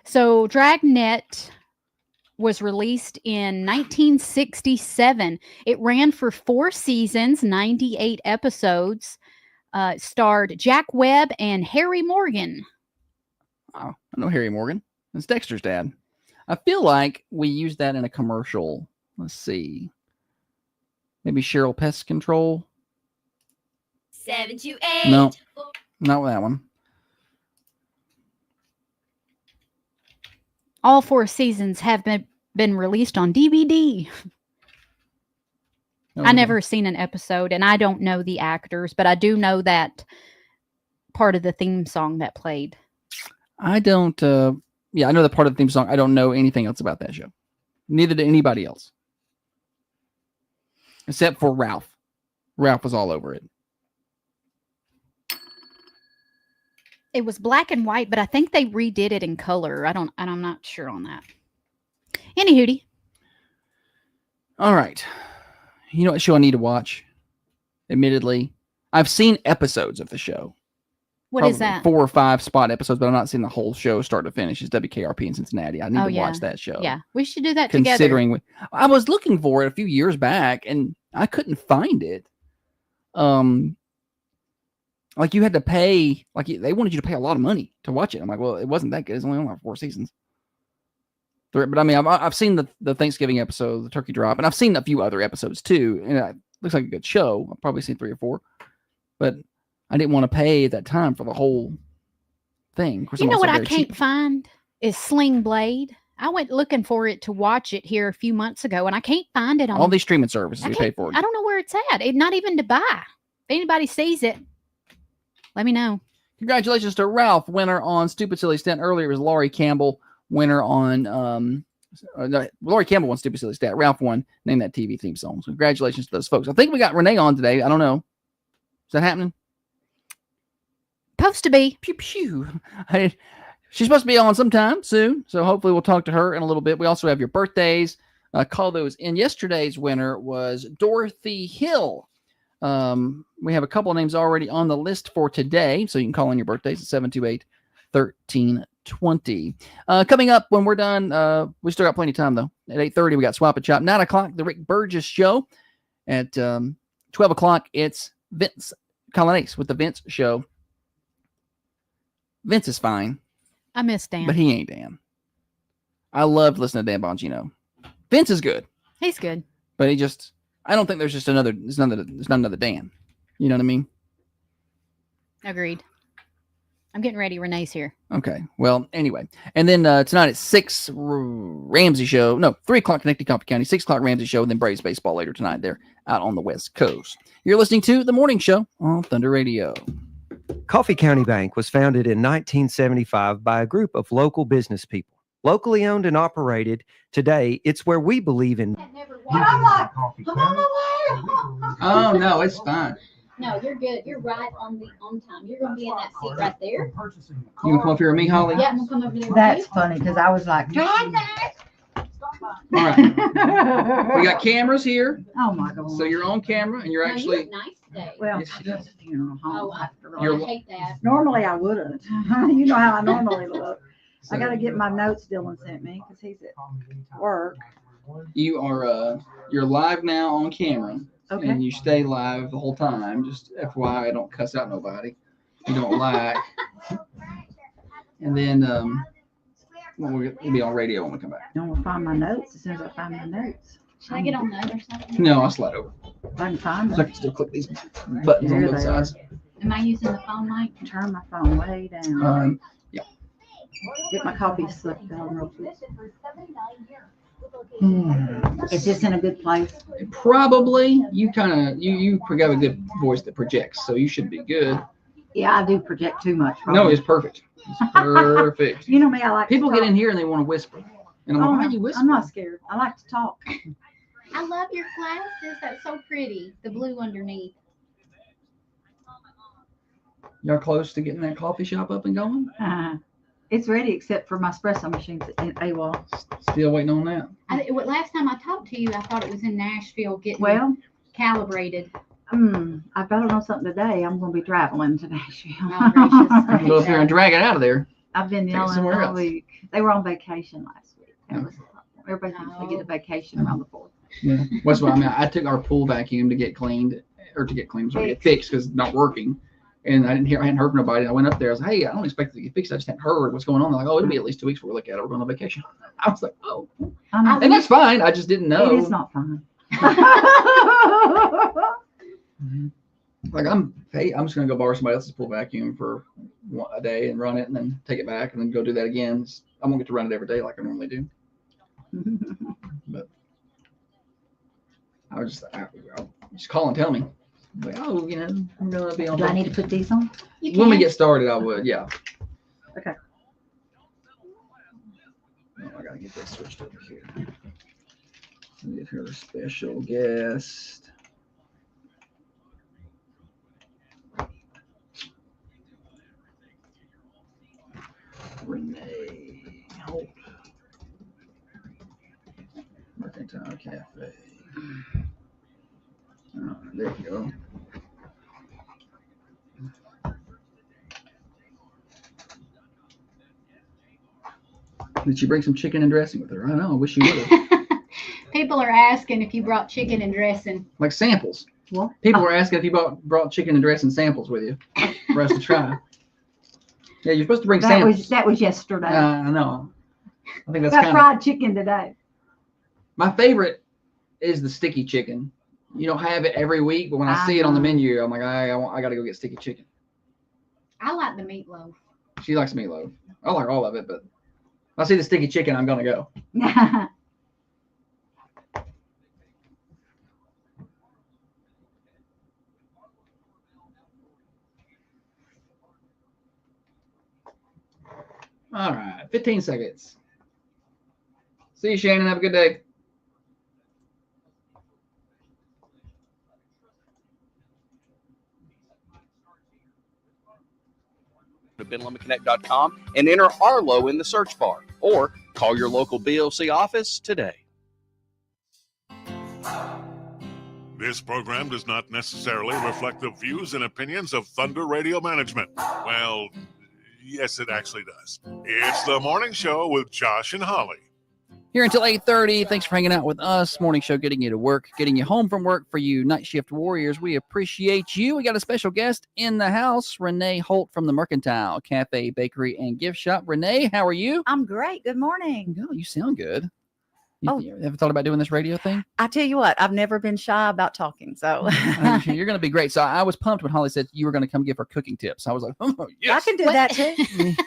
So Dragnet was released in 1967. It ran for 4 seasons, 98 episodes. Starred Jack Webb and Harry Morgan. Oh, I know Harry Morgan. It's Dexter's dad. I feel like we used that in a commercial. Let's see. Maybe Cheryl Pest Control. 728. No, not that one. All 4 seasons have been released on DVD. I never seen an episode, and I don't know the actors, but I do know that part of the theme song that played. I don't. Yeah, I know the part of the theme song. I don't know anything else about that show. Neither did anybody else, except for Ralph. Ralph was all over it. It was black and white, but I think they redid it in color. I'm not sure on that. Anywho. All right. You know what show I need to watch? Admittedly, I've seen episodes of the show. What is that? 4 or 5 spot episodes, but I'm not seeing the whole show start to finish. It's WKRP in Cincinnati. I need to watch that show. Yeah, we should do that Considering together. I was looking for it a few years back, and I couldn't find it. Like you had to pay, like they wanted you to pay a lot of money to watch it. I'm like, well, it wasn't that good. It's only on like 4 seasons. But I mean, I've seen the Thanksgiving episode, the turkey drop, and I've seen a few other episodes too. And it looks like a good show. I've probably seen 3 or 4, but I didn't want to pay at that time for the whole thing. Of course, You I'm know also what I very can't cheap. find is Sling Blade. I went looking for it to watch it here a few months ago, and I can't find it on All these streaming services we pay for. I don't know where it's at. It's not even to buy. If anybody sees it, let me know. Congratulations to Ralph, winner on Stupid Silly Stat. Earlier it was Laurie Campbell, winner on no, Laurie Campbell won Stupid Silly Stat. Ralph won Name That TV theme song. So congratulations to those folks. I think we got Renee on today. I don't know. Is that happening? Supposed to be. Pew pew. She's supposed to be on sometime soon. So hopefully we'll talk to her in a little bit. We also have your birthdays. Call those in. Yesterday's winner was Dorothy Hill. We have a couple of names already on the list for today, so you can call in your birthdays at 728-1320. Coming up when we're done, we still got plenty of time though. At 8:30 we got Swap and Chop. 9 o'clock the Rick Burgess Show. At 12 o'clock it's Vince Colonnese with the Vince Show. Vince is fine, I miss Dan. but he ain't Dan. I loved listening to Dan Bongino. Vince is good, He's good. but he just. I don't think there's just another. There's not another Dan. You know what I mean? Agreed. I'm getting ready. Renee's here. Okay. Well, anyway, and then tonight at 6 Ramsey Show. No, 3 o'clock Connecticut Coffee County. 6 o'clock Ramsey Show. And then Braves baseball later tonight. There out on the West Coast. You're listening to the Morning Show on Thunder Radio. Coffee County Bank was founded in 1975 by a group of local business people. Locally owned and operated, today it's where we believe in. Oh no, it's fine. No, you're good. You're right on time. You're gonna be in that seat right there. You gonna come up here with me, Holly? Yeah, I'm gonna come over there. That's funny because I was like, All right. We got cameras here, oh my God. so you're on camera and you're actually. Nice today. Well, Yes, she just a funeral home. You're- I hate that. Normally I wouldn't. You know how I normally look. I got to get my notes Dylan sent me because he's at work. You are you're live now on camera, Okay. and you stay live the whole time. Just FYI, I don't cuss out nobody. You don't like. And then we'll be on radio when we come back. I'm gonna find my notes as soon as I find my notes. Should I get on that or something? No, I'll slide over. If I can find So I them. can still click these buttons on Here both they are. sides. Am I using the phone mic? Turn my phone way down. Yeah. Get my coffee slipped down real quick. Is this in a good place? Probably. You kind of you got a good voice that projects, so you should be good. Yeah, I do project too much. No, probably. it's perfect. It's perfect. You know me, I like People to get talk. in here and they want to whisper. And I'm Oh, like, why are you whispering? I'm not scared. I like to talk. I love your glasses. That's so pretty. The blue underneath. Y'all close to getting that coffee shop up and going? It's ready except for my espresso machines in AWOL. Still waiting on that. Last time I talked to you, I thought it was in Nashville getting Well, calibrated. I better know something today. I'm going to be traveling to Nashville. Oh, gracious. Go up there and drag it out of there. I've been Take it yelling somewhere all else. week. They were on vacation last week. That Yeah. was the problem. Everybody thinks they get a vacation around the 4th. Yeah, that's what I mean. I took our pool vacuum to get cleaned, sorry, get fixed because it's not working. And I hadn't heard from nobody. I went up there. I was like, hey, I don't expect it to get fixed. I just hadn't heard what's going on. They're like, oh, it'll be at least 2 weeks before we look at it. We're going on vacation. I was like, oh. And that's fine. I just didn't know. It is not fun. Like I'm just gonna go borrow somebody else's pool vacuum for a day and run it, and then take it back, and then go do that again. I won't get to run it every day like I normally do. But I was just call and tell me, like, oh, I'm gonna be on. Do I need to put these on? When we get started, I would, yeah. Okay. Oh, I gotta get this switched over here. Get her a special guest. Renee Holt, Mercantile Cafe. Oh, there you go. Did she bring some chicken and dressing with her? I know. I wish she would have. People are asking if you brought chicken and dressing. Like samples. What? People were asking if you brought chicken and dressing samples with you for us to try. Yeah, you're supposed to bring samples. That was yesterday. I know. I think that's Got kind fried chicken today. My favorite is the sticky chicken. You don't have it every week, but when I see it on the menu, I'm like, I got to go get sticky chicken. I like the meatloaf. She likes meatloaf. I like all of it, but if I see the sticky chicken, I'm gonna go. All right, 15 seconds. See you, Shannon. Have a good day. To BenLumberConnect.com and enter Arlo in the search bar, or call your local BOC office today. This program does not necessarily reflect the views and opinions of Thunder Radio Management. Well, yes, it actually does. It's the morning show with Josh and Holly. Here until 8:30. Thanks for hanging out with us. Morning show, getting you to work, getting you home from work for you night shift warriors. We appreciate you. We got a special guest in the house, Renee Holt from the Mercantile Cafe, Bakery, and Gift Shop. Renee, how are you? I'm great. Good morning. Oh, you sound good. You ever thought about doing this radio thing? I tell you what, I've never been shy about talking. So You're going to be great. So I was pumped when Holly said you were going to come give her cooking tips. I was like, oh, yes. I can do that too.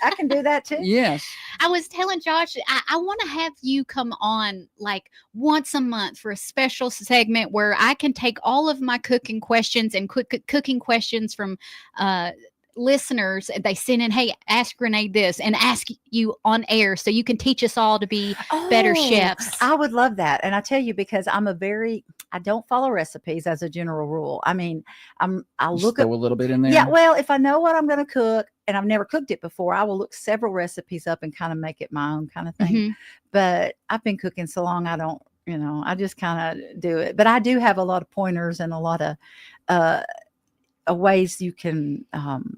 I can do that too. Yes. I was telling Josh, I want to have you come on like once a month for a special segment where I can take all of my cooking questions and cooking questions from listeners. They send in, hey, ask Renee this, and ask you on air so you can teach us all to be better chefs. I would love that. And I tell you, because I don't follow recipes as a general rule. I mean, I'll Just look throw a little bit in there. Yeah, well, if I know what I'm going to cook and I've never cooked it before, I will look several recipes up and kind of make it my own kind of thing. Mm-hmm. But I've been cooking so long, I don't, I just kind of do it. But I do have a lot of pointers and a lot of ways you can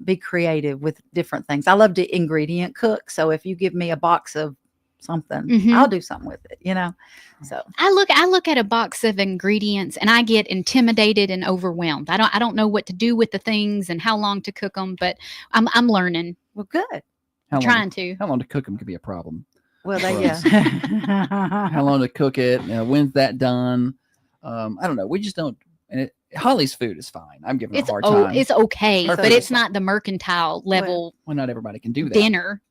be creative with different things. I love to ingredient cook. So if you give me a box of something, Mhm. I'll do something with it, So I look at a box of ingredients and I get intimidated and overwhelmed. I don't know what to do with the things and how long to cook them, but I'm learning. Well, good. How Trying to. How long to cook them could be a problem. Well, How long to cook it? When's that done? I don't know. We just don't. And Holly's food is fine. I'm giving her a hard time. It's okay, Her but food it's is not the mercantile level Well, not everybody can do that. dinner.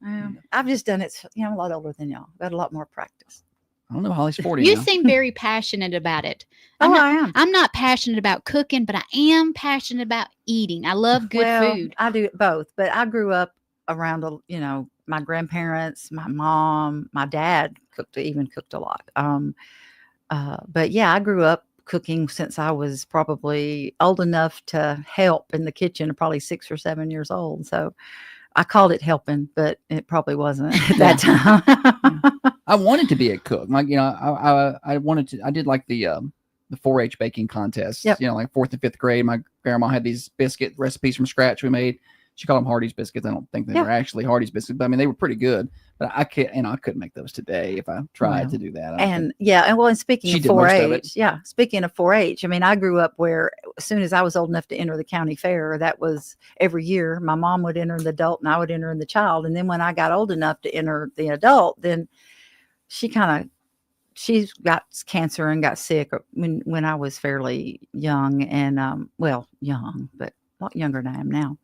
I've just done it. I'm a lot older than y'all. Got a lot more practice. I don't know. Holly's 40 You now. seem very passionate about it. Oh, I am. I'm not passionate about cooking, but I am passionate about eating. I love good food. I do both, but I grew up around, my grandparents, my mom, my dad even cooked a lot. But yeah, I grew up cooking since I was probably old enough to help in the kitchen, probably 6 or 7 years old. So I called it helping, but it probably wasn't at that time. I wanted to be a cook. Like, I wanted to, I did like the 4-H baking contest, Yep. Like 4th and 5th grade. My grandma had these biscuit recipes from scratch we made. She called them Hardee's biscuits. I don't think they were actually Hardee's biscuits, but I mean, they were pretty good. But I couldn't make those today if I tried to do that. And speaking She of did most of 4-H, it. speaking of 4-H, I mean, I grew up where as soon as I was old enough to enter the county fair, that was every year. My mom would enter in the adult and I would enter in the child. And then when I got old enough to enter the adult, then she got cancer and got sick when I was fairly young and, young, but a lot younger than I am now.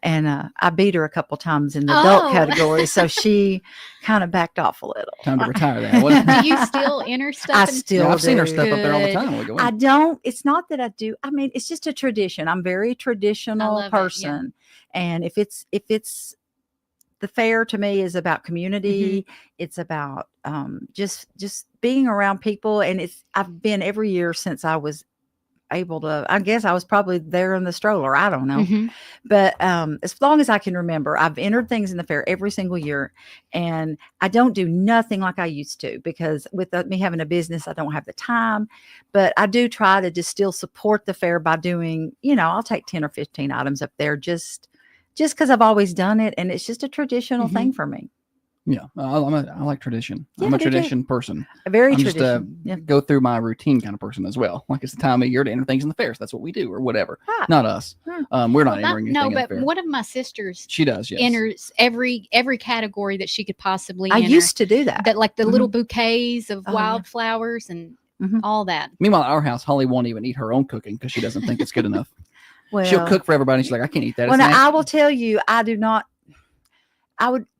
And I beat her a couple times in the adult category. So she kind of backed off a little. Time to retire that. Do you still enter stuff? I still I've seen her do. stuff up there all the time. We go in. I don't. It's not that I do. I mean, it's just a tradition. I'm a very traditional person. And if it's the fair to me is about community. It's about just being around people. And I've been every year since I was able to. I guess I was probably there in the stroller. I don't know. But as long as I can remember, I've entered things in the fair every single year. And I don't do nothing like I used to because with me having a business, I don't have the time. But I do try to just still support the fair by doing, I'll take 10 or 15 items up there just because I've always done it. And it's just a traditional thing for me. Yeah, I like tradition. Yeah, I'm a I do too. tradition person. A very I'm tradition. just go through my routine kind of person as well. Like it's the time of year to enter things in the fairs. That's what we do, or whatever. Right. Not us. We're not entering anything in the but fair. one of my sisters She does. Yes. enters every category that she could possibly I enter. used to do that. That like the little bouquets of Oh, yeah. wildflowers and all that. Meanwhile, at our house, Holly won't even eat her own cooking because she doesn't think it's good enough. Well, She'll cook for everybody. And she's like, I can't eat that. Well, It's now, I nasty." will tell you, I do not.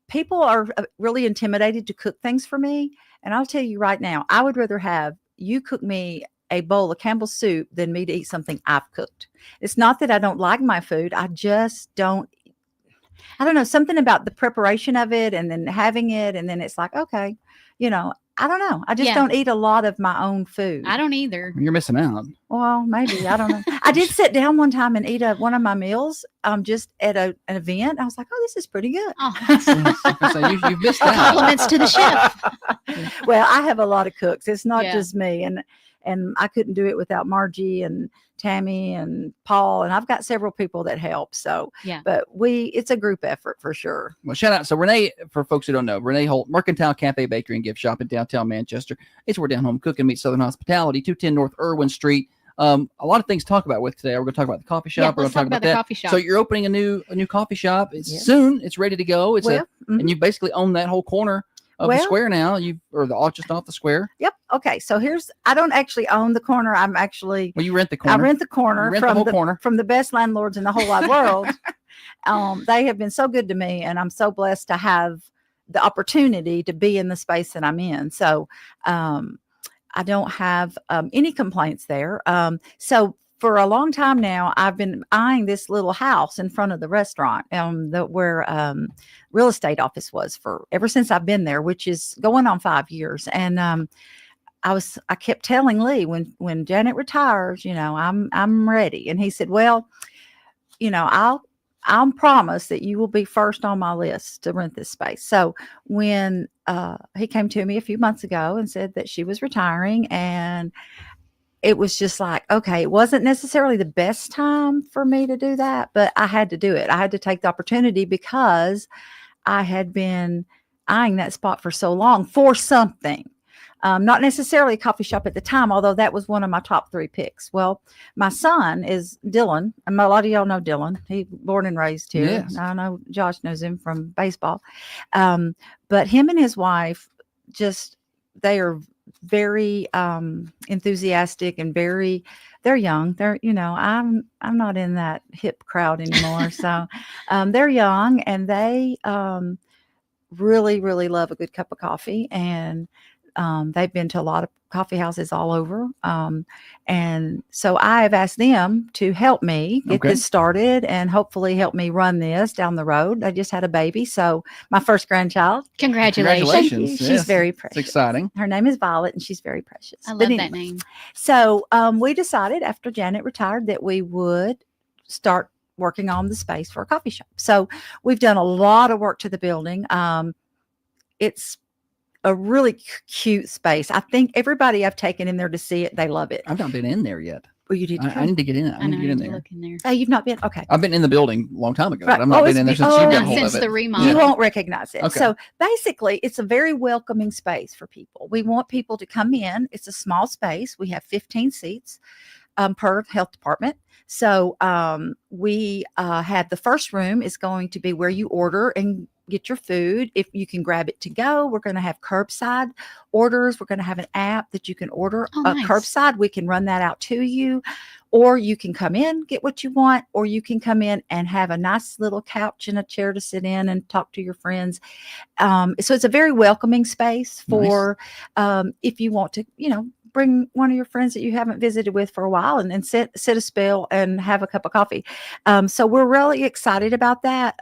People are really intimidated to cook things for me. And I'll tell you right now, I would rather have you cook me a bowl of Campbell's soup than me to eat something I've cooked. It's not that I don't like my food. I just don't. I don't know, something about the preparation of it and then having it. And then it's like, okay, I don't know. I just don't eat a lot of my own food. I don't either. You're missing out. Well, maybe. I don't know. I did sit down one time and eat one of my meals just at an event. I was like, oh, this is pretty good. So you've missed out. Compliments to the chef. Well, I have a lot of cooks. It's not Yeah. just me. And I couldn't do it without Margie and Tammy and Paul. And I've got several people that help. So, Yeah. but it's a group effort for sure. Well, shout out. So Renee, for folks who don't know, Renee Holt, Mercantile Cafe, Bakery, and Gift Shop in downtown Manchester. It's where Down Home Cooking meets Southern Hospitality, 210 North Irwin Street. A lot of things to talk about with today. We're going to talk about the coffee shop. We're going let's to talk talk about the that. coffee shop. So you're opening a new coffee shop. It's Yeah. soon. It's ready to go. It's Well, and you basically own that whole corner of the Well- square now. Just off the square. Yep. Okay. So I don't actually own the corner. I'm actually, Well, you rent the corner. I rent the corner You rent the from whole corner. from the best landlords in the whole wide world. They have been so good to me, and I'm so blessed to have the opportunity to be in the space that I'm in. So I don't have any complaints there. So for a long time now, I've been eyeing this little house in front of the restaurant, where real estate office was ever since I've been there, which is going on 5 years. And I kept telling Lee when Janet retires, I'm ready. And he said, well, I'll promise that you will be first on my list to rent this space. So when he came to me a few months ago and said that she was retiring, and it was just like, okay, it wasn't necessarily the best time for me to do that, but I had to do it. I had to take the opportunity because I had been eyeing that spot for so long for something. Not necessarily a coffee shop at the time, although that was one of my top 3 picks. Well, my son is Dylan, and a lot of y'all know Dylan. He born and raised here. Yes. I know Josh knows him from baseball. But him and his wife, they are very enthusiastic and they're young. I'm not in that hip crowd anymore. So they're young, and they really, really love a good cup of coffee. And They've been to a lot of coffee houses all over. And so I have asked them to help me get this started and hopefully help me run this down the road. I just had a baby. So my first grandchild. Congratulations. Thank you. She's Yes. very precious. It's exciting. Her name is Violet and she's very precious. I But love that anyway, name. So we decided after Janet retired that we would start working on the space for a coffee shop. So we've done a lot of work to the building. It's a really cute space. I think everybody I've taken in there to see it, they love it. I've not been in there yet. Well, you need to I need to get in. I need to get in there. Look in there. Oh, you've not been? Okay. I've been in the building a long time ago, Right. but I've not Oh, been in there it's- since you oh, got hold since of it. the remodel. You won't recognize it. Okay. So basically, it's a very welcoming space for people. We want people to come in. It's a small space. We have 15 seats per health department. So we have the first room is going to be where you order and get your food. If you can grab it to go, we're going to have curbside orders. We're going to have an app that you can order nice. curbside. We can run that out to you. Or you can come in, get what you want, or you can come in and have a nice little couch and a chair to sit in and talk to your friends. So it's a very welcoming space for if you want to, bring one of your friends that you haven't visited with for a while and sit a spell and have a cup of coffee. So we're really excited about that.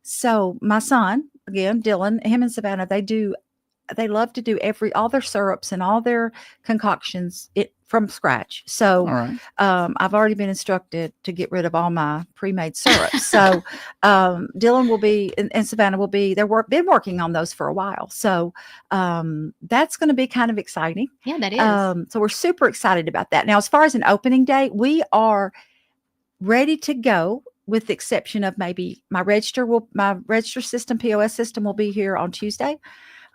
So my son, again, Dylan, him and Savannah, they love to do all their syrups and all their concoctions from scratch. So I've already been instructed to get rid of all my pre-made syrups. So Dylan will be and Savannah will be. Been working on those for a while. So that's going to be kind of exciting. Yeah, that is. So we're super excited about that. Now, as far as an opening date, we are ready to go. With the exception of maybe my register system, POS system will be here on Tuesday.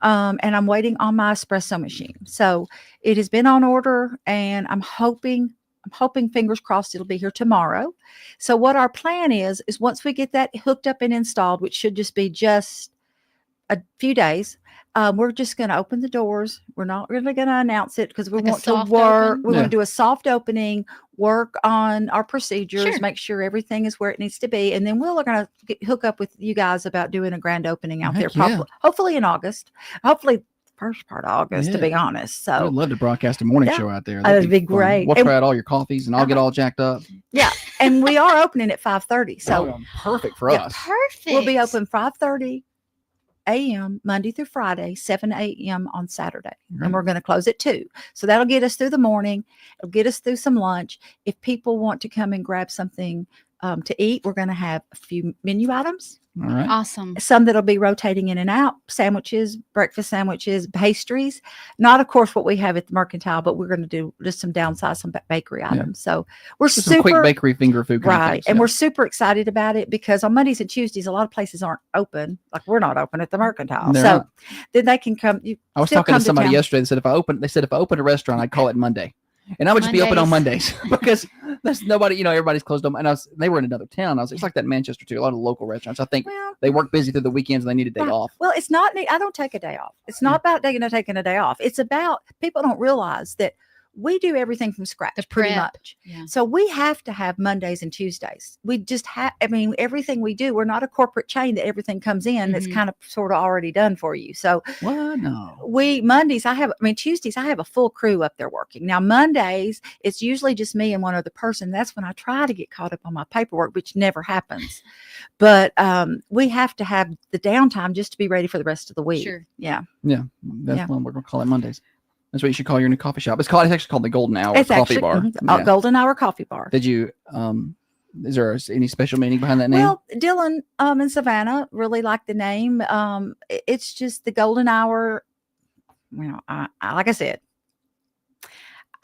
And I'm waiting on my espresso machine. So it has been on order and I'm hoping fingers crossed it'll be here tomorrow. So what our plan is once we get that hooked up and installed, which should just be a few days, we're just going to open the doors. We're not really going to announce it because we want to work. We're going to do a soft opening, work on our procedures, make sure everything is where it needs to be. And then we're going to hook up with you guys about doing a grand opening out there, hopefully in August, hopefully first part of August, to be honest. So I'd love to broadcast a morning show out there. That'd be great. We'll try out all your coffees and I'll get all jacked up. Yeah. And we are opening at 5:30. So perfect for us. Perfect. We'll be open 5:30 a.m. Monday through Friday, 7 a.m. on Saturday. And we're going to close at 2. So that'll get us through the morning. It'll get us through some lunch. If people want to come and grab something to eat, we're going to have a few menu items. All right. Awesome. Some that'll be rotating in and out, sandwiches, breakfast sandwiches, pastries. Not, of course, what we have at the Mercantile, but we're going to do just some bakery items. So we're just super some quick bakery finger food. Right. And we're super excited about it because on Mondays and Tuesdays, a lot of places aren't open. Like we're not open at the Mercantile. So then they can come. I was talking to somebody yesterday that said if I open a restaurant, I'd call it Monday. And I would just be open on Mondays because there's nobody, everybody's closed on. And they were in another town. It's like that in Manchester too. A lot of local restaurants. I think they work busy through the weekends and they need a day off. Well, it's not, I don't take a day off. It's not about taking a day off. It's about, people don't realize that we do everything from scratch pretty much. Yeah. So we have to have Mondays and Tuesdays. We just have, everything we do, we're not a corporate chain that everything comes in that's kind of sort of already done for you. So Mondays, Tuesdays, I have a full crew up there working. Now Mondays, it's usually just me and one other person. That's when I try to get caught up on my paperwork, which never happens. But we have to have the downtime just to be ready for the rest of the week. Sure. Yeah. Yeah. That's when we're going to call it Mondays. That's what you should call your new coffee shop. It's actually called the Golden Hour Coffee Bar. Golden Hour Coffee Bar. Did you, is there any special meaning behind that name? Well, Dylan and Savannah really like the name. It's just the Golden Hour. I like I said,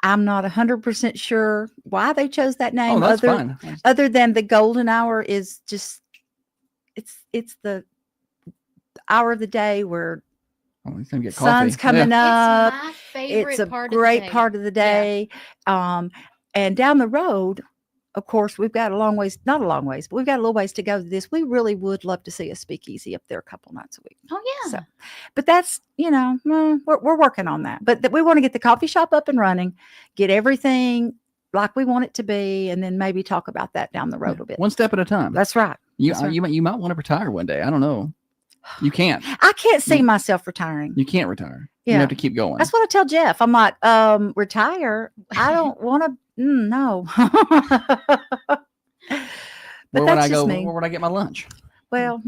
I'm not 100% sure why they chose that name. Oh, that's fine. Other than the Golden Hour is just, it's the hour of the day where sun's coming up. It's my favorite it's a part great of the day. part of the day. And down the road, of course, we've got not a long ways, but we've got a little ways to go to this. We really would love to see a speakeasy up there a couple nights a week. Oh yeah. So, but that's, we're working on that. But we want to get the coffee shop up and running, get everything like we want it to be, and then maybe talk about that down the road a bit. One step at a time. That's right. You might want to retire one day. I don't know. You can't. I can't see myself retiring. You can't retire. Yeah. You have to keep going. That's what I tell Jeff. I'm like, retire. I don't want to. No. Where would I go? me. Where would I get my lunch? Well,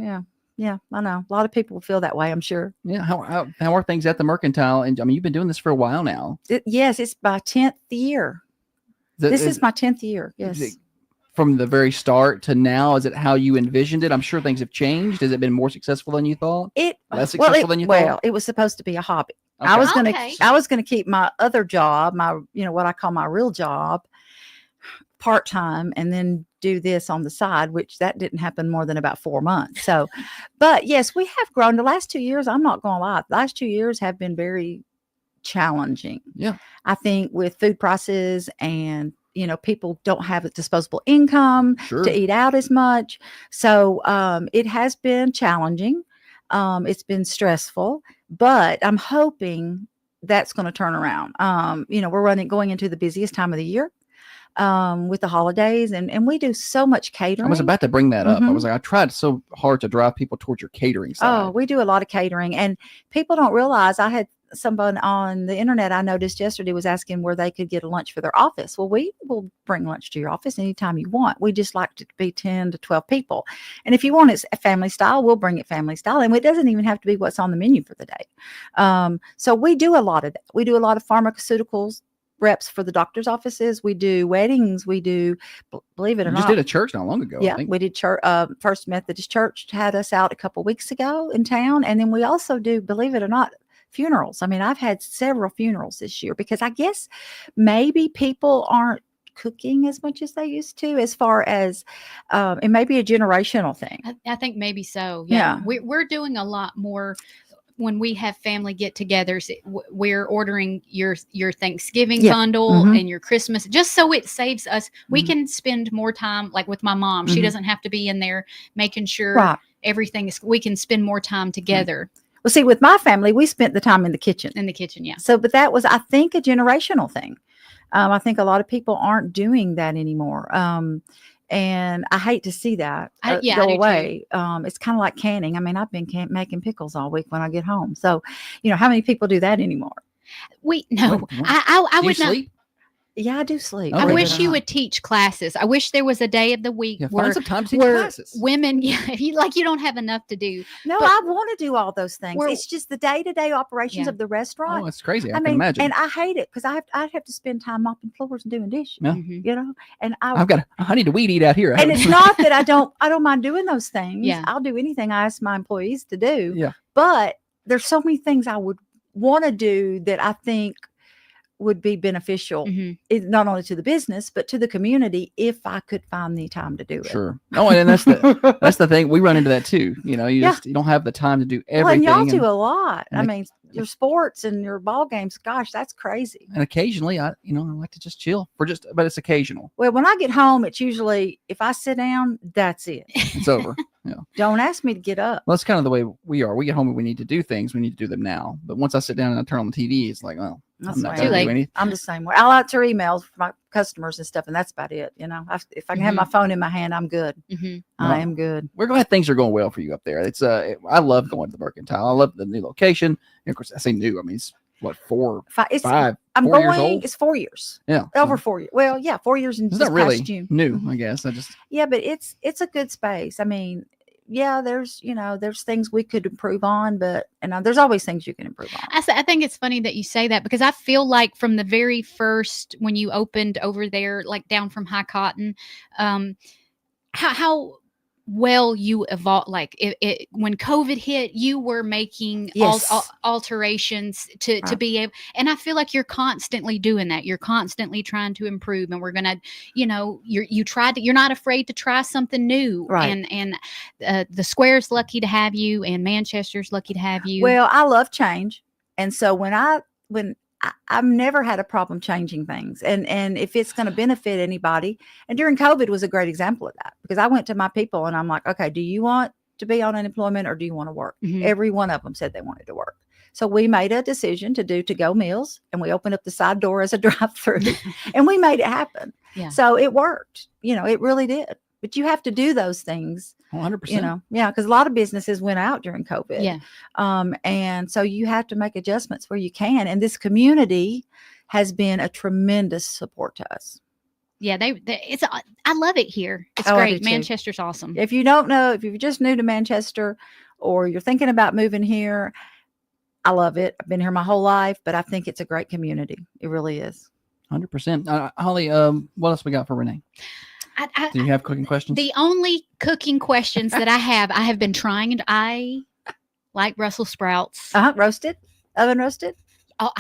yeah, I know. A lot of people feel that way, I'm sure. Yeah. How are things at the Mercantile? And I mean, you've been doing this for a while now. Yes, it's my 10th year. This is my 10th year. Yes. From the very start to now, is it how you envisioned it? I'm sure things have changed. Has it been more successful than you thought? Less successful than you thought? Well, it was supposed to be a hobby. Okay. I was gonna keep my other job, my what I call my real job, part-time, and then do this on the side, which that didn't happen more than about 4 months. So, but yes, we have grown. The last 2 years, I'm not gonna lie, the last 2 years have been very challenging. Yeah. I think with food prices and people don't have a disposable income to eat out as much. So it has been challenging. It's been stressful, but I'm hoping that's going to turn around. We're going into the busiest time of the year with the holidays, and we do so much catering. I was about to bring that up. I was like, I tried so hard to drive people towards your catering side. Oh, we do a lot of catering, and people don't realize. I had someone on the internet I noticed yesterday was asking where they could get a lunch for their office. Well, we will bring lunch to your office anytime you want. We just like to be 10 to 12 people. And if you want it family style, we'll bring it family style. And it doesn't even have to be what's on the menu for the day. So we do a lot of that. We do a lot of pharmaceuticals reps for the doctor's offices. We do weddings. We do, believe it or You not. just did a church not long ago. Yeah, I think. we did church. First Methodist Church had us out a couple weeks ago in town. And then we also do, believe it or not, funerals. I mean, I've had several funerals this year because I guess maybe people aren't cooking as much as they used to, as far as it may be a generational thing. I think maybe so. Yeah. We're doing a lot more when we have family get-togethers. We're ordering your Thanksgiving bundle and your Christmas, just so it saves us. We can spend more time, like with my mom. She doesn't have to be in there making sure everything is. We can spend more time together. Well, see, with my family, we spent the time in the kitchen. Yeah. So, but that was, I think, a generational thing. I think a lot of people aren't doing that anymore. And I hate to see that go away. It's kind of like canning. I mean, I've been making pickles all week when I get home. So, how many people do that anymore? I would not. Sleep? Yeah, I do sleep. I wish you would teach classes. I wish there was a day of the week where some time to teach classes. Women, you don't have enough to do. No, I want to do all those things. It's just the day-to-day operations of the restaurant. Oh, it's crazy. I mean, can imagine. And I hate it because I'd have to spend time mopping floors and doing dishes. Yeah. And I need to weed eat out here. And it's not that I don't mind doing those things. Yeah. I'll do anything I ask my employees to do. Yeah. But there's so many things I would want to do that I think would be beneficial, not only to the business but to the community, if I could find the time to do it. Sure. No, and that's the thing. We run into that too. You don't have the time to do everything. Well, and y'all do a lot. I mean, your sports and your ball games. Gosh, that's crazy. And occasionally, I like to just chill but it's occasional. Well, when I get home, it's usually if I sit down, that's it. It's over. Yeah. Don't ask me to get up. Well, that's kind of the way we are. We get home and we need to do things. We need to do them now. But once I sit down and I turn on the TV, it's like, oh, I'm not going to do anything. I'm the same way. I'll answer emails for my customers and stuff, and that's about it. If I can have my phone in my hand, I'm good. I am good. We're glad things are going well for you up there. It's I love going to the Mercantile. I love the new location. And of course, I say new. I mean, it's what, 4 years old? It's 4 years. Yeah. Over 4 years. Well, yeah, 4 years in it's this not really past June. New, I guess. Yeah, but it's a good space. I mean, yeah, there's things we could improve on, but there's always things you can improve on. I think it's funny that you say that, because I feel like from the very first, when you opened over there, like down from High Cotton, how well you evolved. Like when COVID hit, you were making alterations to be able, and I feel like you're constantly doing that. You're constantly trying to improve, and we're gonna, you're not afraid to try something new. Right. And the Square's lucky to have you, and Manchester's lucky to have you. Well, I love change, and so when I've never had a problem changing things. And if it's going to benefit anybody, and during COVID was a great example of that, because I went to my people and I'm like, okay, do you want to be on unemployment or do you want to work? Every one of them said they wanted to work. So we made a decision to do to-go meals, and we opened up the side door as a drive-through and we made it happen. Yeah. So it worked, it really did. But you have to do those things. 100%. You know, yeah, because a lot of businesses went out during COVID. Yeah. And so you have to make adjustments where you can. And this community has been a tremendous support to us. Yeah, I love it here. It's Oh, I do great. too. Manchester's awesome. If you don't know, if you're just new to Manchester or you're thinking about moving here, I love it. I've been here my whole life, but I think it's a great community. It really is. 100%. Holly, what else we got for Renee? Do you have cooking questions? The only cooking questions that I have been trying, and I like Brussels sprouts. Roasted, oven roasted. Oh,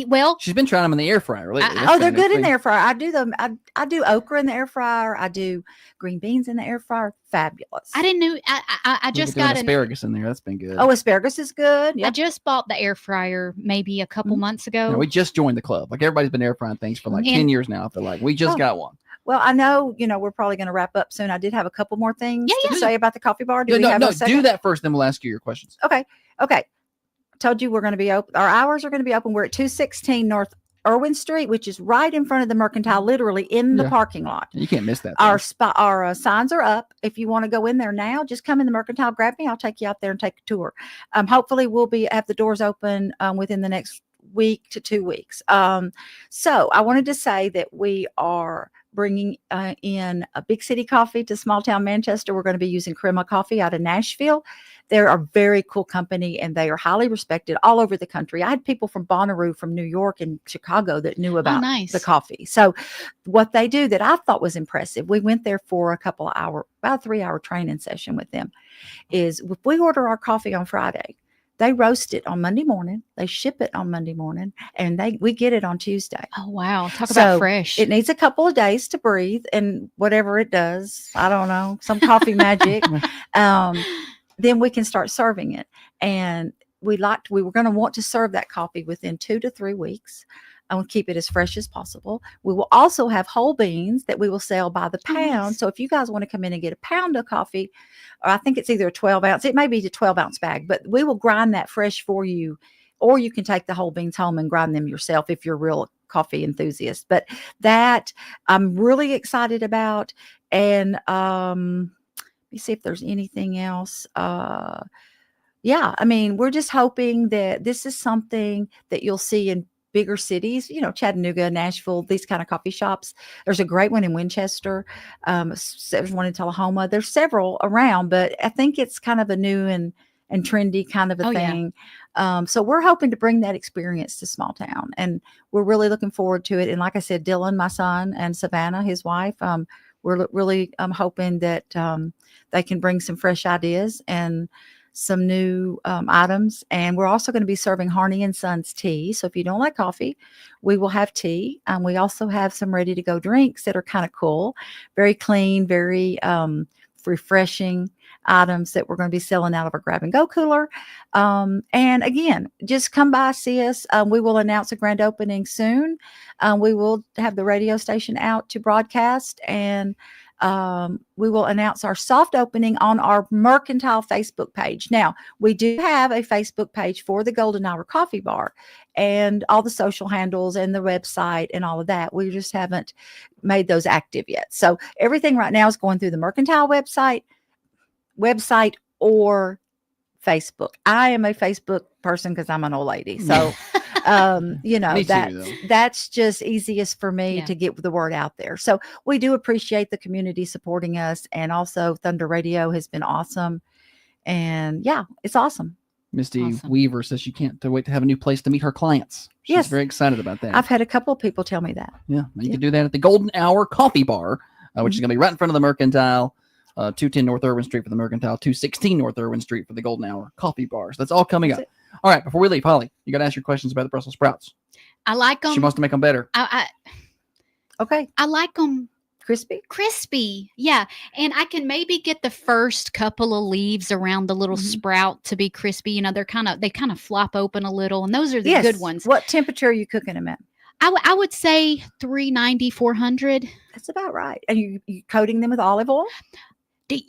well, she's been trying them in the air fryer lately. They're good in the air fryer. I do them. I do okra in the air fryer. I do green beans in the air fryer. Fabulous. I didn't know. I just got asparagus in there. That's been good. Oh, asparagus is good. I just bought the air fryer maybe a couple months ago. No, we just joined the club. Like everybody's been air frying things for like 10 years now. I feel like we just got one. Well, I know, we're probably going to wrap up soon. I did have a couple more things to say about the coffee bar. No, do that first, then we'll ask you your questions. Okay. Told you we're going to be open. Our hours are going to be open. We're at 216 North Irwin Street, which is right in front of the Mercantile, literally in the parking lot. You can't miss that. Our signs are up. If you want to go in there now, just come in the Mercantile, grab me. I'll take you out there and take a tour. Hopefully we'll have the doors open within the next week to 2 weeks. So I wanted to say that we are bringing in a big city coffee to small town Manchester. We're going to be using Crema Coffee out of Nashville. They're a very cool company and they are highly respected all over the country. I had people from Bonnaroo, from New York and Chicago that knew about the coffee. So what they do that I thought was impressive, we went there for about a 3-hour training session with them, is if we order our coffee on Friday, they roast it on Monday morning, they ship it on Monday morning, and we get it on Tuesday. Oh, wow. Talk about fresh. It needs a couple of days to breathe and whatever it does, I don't know, some coffee magic. Then we can start serving it. And we were going to want to serve that coffee within 2 to 3 weeks. And keep it as fresh as possible. We will also have whole beans that we will sell by the pound. Nice. So if you guys want to come in and get a pound of coffee, or I think it's either a 12 ounce, it may be the 12 ounce bag, but we will grind that fresh for you. Or you can take the whole beans home and grind them yourself if you're a real coffee enthusiast. But that I'm really excited about. And let me see if there's anything else. Yeah, I mean, we're just hoping that this is something that you'll see in bigger cities, Chattanooga, Nashville, these kind of coffee shops. There's a great one in Winchester. There's one in Tullahoma. There's several around, but I think it's kind of a new and trendy kind of a thing. Yeah. So we're hoping to bring that experience to small town, and we're really looking forward to it. And like I said, Dylan, my son, and Savannah, his wife, we're really hoping that they can bring some fresh ideas and some new items. And we're also going to be serving Harney and Sons tea. So if you don't like coffee, we will have tea. We also have some ready to go drinks that are kind of cool, very clean, very refreshing items that we're going to be selling out of our grab and go cooler. And again, just come by, see us. We will announce a grand opening soon. We will have the radio station out to broadcast, and we will announce our soft opening on our Mercantile Facebook page. Now, we do have a Facebook page for the Golden Hour Coffee Bar and all the social handles and the website and all of that. We just haven't made those active yet. So everything right now is going through the Mercantile website or Facebook. I am a Facebook person because I'm an old lady. So that's just easiest for me to get the word out there. So we do appreciate the community supporting us, and also Thunder Radio has been awesome. And yeah, it's awesome. Misty Weaver says she can't wait to have a new place to meet her clients. She's very excited about that. I've had a couple of people tell me that. Yeah, you can do that at the Golden Hour Coffee Bar, which is going to be right in front of the Mercantile. 210 North Irwin Street for the Mercantile, 216 North Irwin Street for the Golden Hour Coffee Bar. So that's all coming up. All right, before we leave, Holly, you got to ask your questions about the Brussels sprouts. I like them. She wants to make them better. Okay. I like them crispy. Yeah. And I can maybe get the first couple of leaves around the little sprout to be crispy. They kind of flop open a little, and those are the good ones. What temperature are you cooking them at? I would say 390, 400. That's about right. And you coating them with olive oil?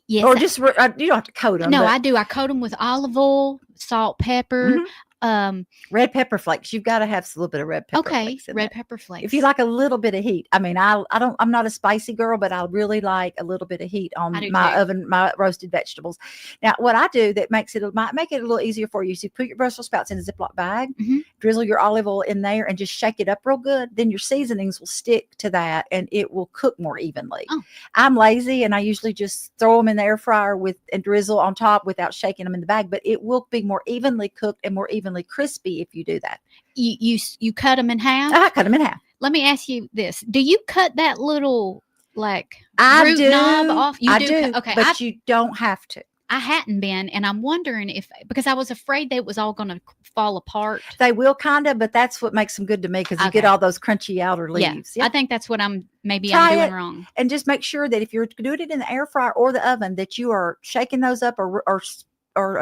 Yes. Or just, you don't have to coat them. No, I do. I coat them with olive oil, salt, pepper. red pepper flakes. You've got to have a little bit of red pepper Okay, flakes in red there. pepper flakes. If you like a little bit of heat, I mean, I'm not a spicy girl, but I really like a little bit of heat on I do my too. oven, my roasted vegetables. Now, what I do that might make it a little easier for you is you put your Brussels sprouts in a Ziploc bag, drizzle your olive oil in there, and just shake it up real good. Then your seasonings will stick to that, and it will cook more evenly. Oh. I'm lazy, and I usually just throw them in the air fryer and drizzle on top without shaking them in the bag, but it will be more evenly cooked and more evenly crispy if you do that. You cut them in half? I cut them in half. Let me ask you this. Do you cut that little like I root do. knob off? You I do. do. Okay. But you don't have to. I hadn't been, and I'm wondering because I was afraid that it was all going to fall apart. They will kind of, but that's what makes them good to me because you get all those crunchy outer leaves. Yeah. I think that's what I'm doing wrong. And just make sure that if you're doing it in the air fryer or the oven, that you are shaking those up or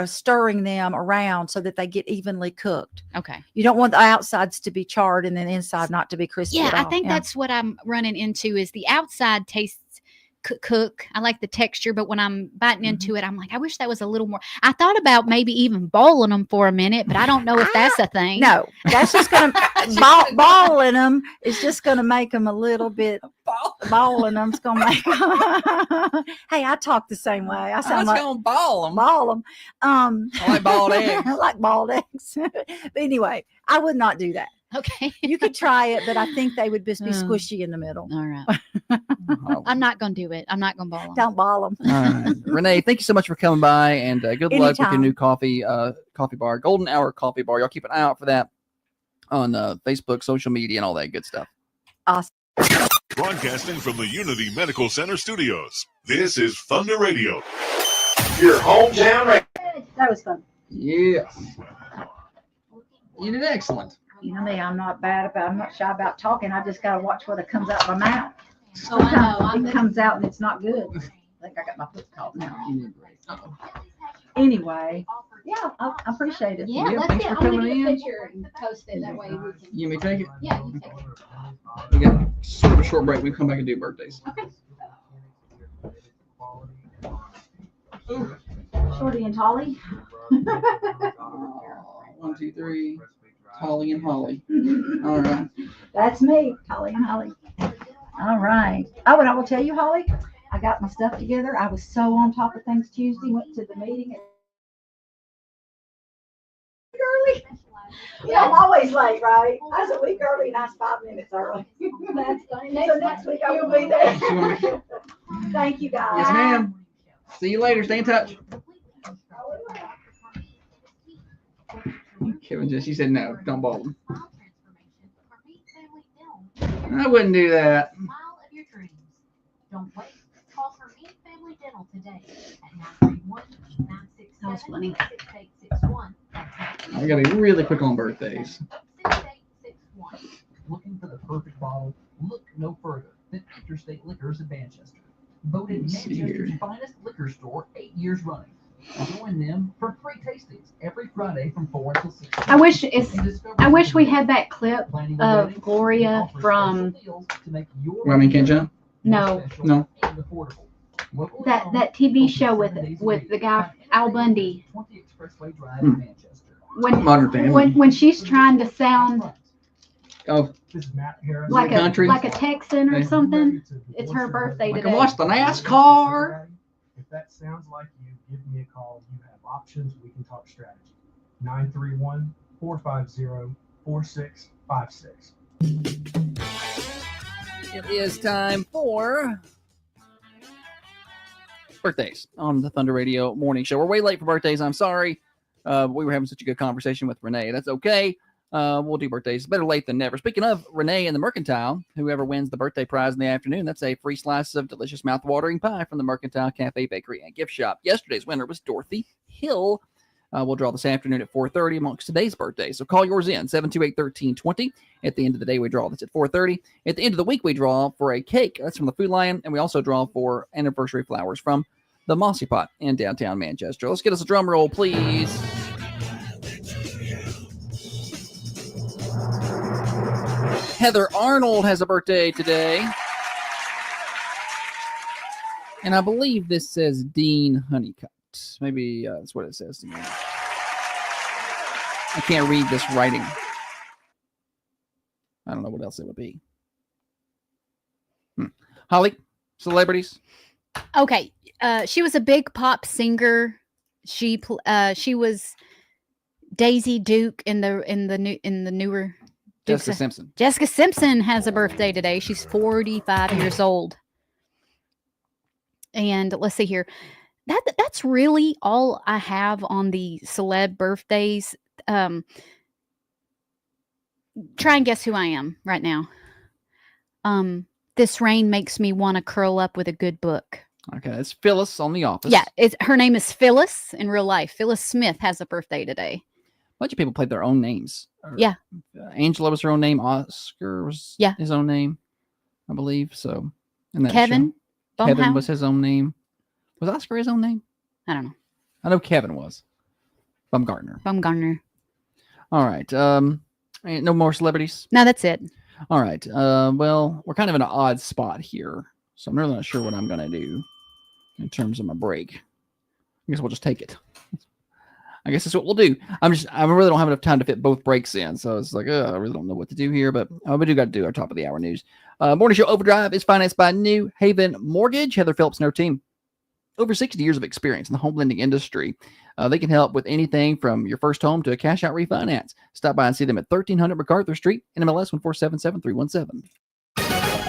stirring them around so that they get evenly cooked. Okay. You don't want the outsides to be charred and then the inside not to be crispy. Yeah, at I all. think that's what I'm running into is the outside tastes cook. I like the texture, but when I'm biting into it, I'm like, I wish that was a little more. I thought about maybe even boiling them for a minute, but I don't know if that's a thing. No, that's just going to balling them is just going to make them a little bit. Balling them's going to make. Hey, I talk the same way. I sound like going to ball them. Ball them. I like bald eggs. I like bald eggs. But anyway, I would not do that. Okay. You could try it, but I think they would just be squishy in the middle. All right. I'm not going to do it. I'm not going to ball them. Don't ball them. All right. Renee, thank you so much for coming by, and good luck with your Anytime. new coffee bar, Golden Hour Coffee Bar. Y'all keep an eye out for that on Facebook, social media, and all that good stuff. Awesome. Broadcasting from the Unity Medical Center studios, this is Thunder Radio, your hometown radio. That was fun. Yes. You did excellent. You know me, I'm not shy about talking. I just gotta watch what comes out of my mouth. Oh, I know. Sometimes it comes out and it's not good. I think I got my foot caught now. Anyway, yeah, I appreciate it. Yeah, Yeah, let's thanks see. for I'm going to coming get a in. picture and post it. That way we can. You may take it. Yeah, you take it. We got sort of a short break. We come back and do birthdays. Shorty and Tolly. 1, 2, 3. Holly and Holly. All right. That's me, Holly and Holly. All right. Oh, and I will tell you, Holly, I got my stuff together. I was so on top of things Tuesday. Went to the meeting early. Yeah, I'm always late, right? I was a week early and I was 5 minutes early. That's funny. So next week I will be there. Thank you, guys. Yes, ma'am. See you later. Stay in touch. Kevin she said no, don't ball them. I wouldn't do that. Don't wait. Call for Meet Family Dental today at 931-967-6861. I gotta be really quick on birthdays. Looking for the perfect bottle? Look no further than Interstate Liquors in Manchester. Voted Let's see Manchester's here. finest liquor store 8 years running. Join them for free tastings every Friday from 4 until 6. I wish we had that clip of Gloria from Wyoming Can't Jump? no No. that TV show with the guy Al Bundy. Modern Family. When she's trying to sound Oh, like country. a Texan or Okay. something, it's her birthday I today. can watch the NASCAR. If that sounds like you, give me a call. You have options. We can talk strategy. 931-450-4656. It is time for birthdays on the Thunder Radio Morning Show. We're way late for birthdays. I'm sorry. We were having such a good conversation with Renee. That's okay. We'll do birthdays. Better late than never. Speaking of Renee and the Mercantile, whoever wins the birthday prize in the afternoon, that's a free slice of delicious mouth-watering pie from the Mercantile Cafe, Bakery, and Gift Shop. Yesterday's winner was Dorothy Hill. We'll draw this afternoon at 4:30 amongst today's birthdays. So call yours in, 728-1320. At the end of the day, we draw this at 4:30. At the end of the week, we draw for a cake. That's from the Food Lion. And we also draw for anniversary flowers from the Mossy Pot in downtown Manchester. Let's get us a drum roll, please. Heather Arnold has a birthday today. And I believe this says Dean Honeycutt. Maybe that's what it says to me. I can't read this writing. I don't know what else it would be. Holly, celebrities. Okay, she was a big pop singer. She was Daisy Duke in the newer Jessica Simpson. Jessica Simpson has a birthday today. She's 45 years old. And let's see here. That's really all I have on the celeb birthdays. Try and guess who I am right now. This rain makes me want to curl up with a good book. Okay, that's Phyllis on The Office. Yeah, her name is Phyllis in real life. Phyllis Smith has a birthday today. A bunch of people played their own names. Yeah. Angela was her own name. Oscar was his own name, I believe. So, in that Kevin show. Kevin was his own name. Was Oscar his own name? I don't know. I know Kevin was. Baumgartner. All right. No more celebrities? No, that's it. All right. Well, we're kind of in an odd spot here, so I'm really not sure what I'm going to do in terms of my break. I guess we'll just take it. I guess that's what we'll do. I really don't have enough time to fit both breaks in, so it's like, I really don't know what to do here, but we do got to do our top of the hour news. Morning Show Overdrive is financed by New Haven Mortgage. Heather Phillips and her team. Over 60 years of experience in the home lending industry. They can help with anything from your first home to a cash-out refinance. Stop by and see them at 1300 MacArthur Street, NMLS 1477317.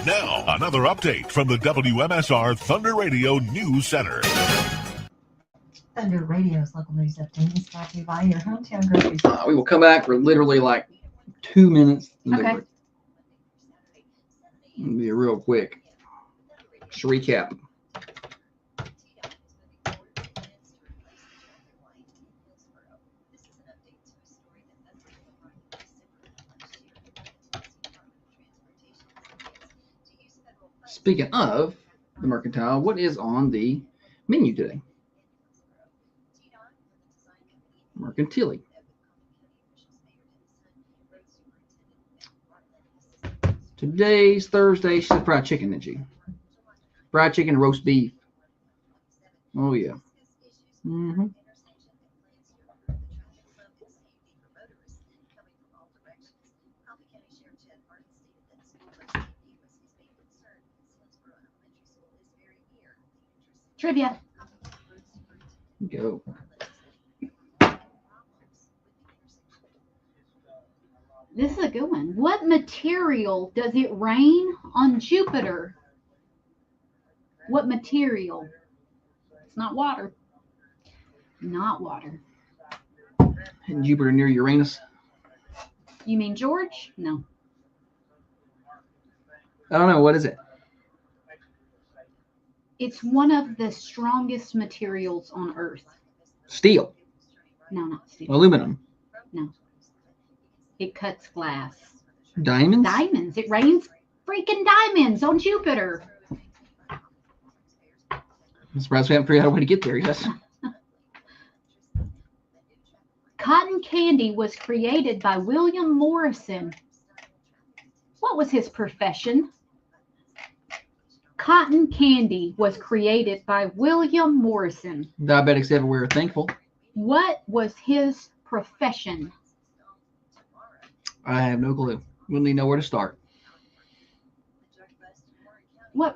Now, another update from the WMSR Thunder Radio News Center. Thunder Radio's local news update is brought to you by your hometown grocery store. We will come back for literally like 2 minutes. Okay. It'll be real quick. Just recap. Speaking of the Mercantile, what is on the menu today? Mercantile. Today's Thursday. She said fried chicken, didn't she? Fried chicken and roast beef. Oh, yeah. Mm-hmm. Trivia. Go. This is a good one. What material does it rain on Jupiter? What material? It's not water. Not water. And Jupiter near Uranus. You mean George? No. I don't know. What is it? It's one of the strongest materials on Earth. Steel. No, not steel. Aluminum. No. It cuts glass. Diamonds? Diamonds. It rains freaking diamonds on Jupiter. I'm surprised we haven't figured out a way to get there yet. Cotton candy was created by William Morrison. What was his profession? Cotton candy was created by William Morrison. Diabetics everywhere are thankful. What was his profession? I have no clue. We'll need to know where to start.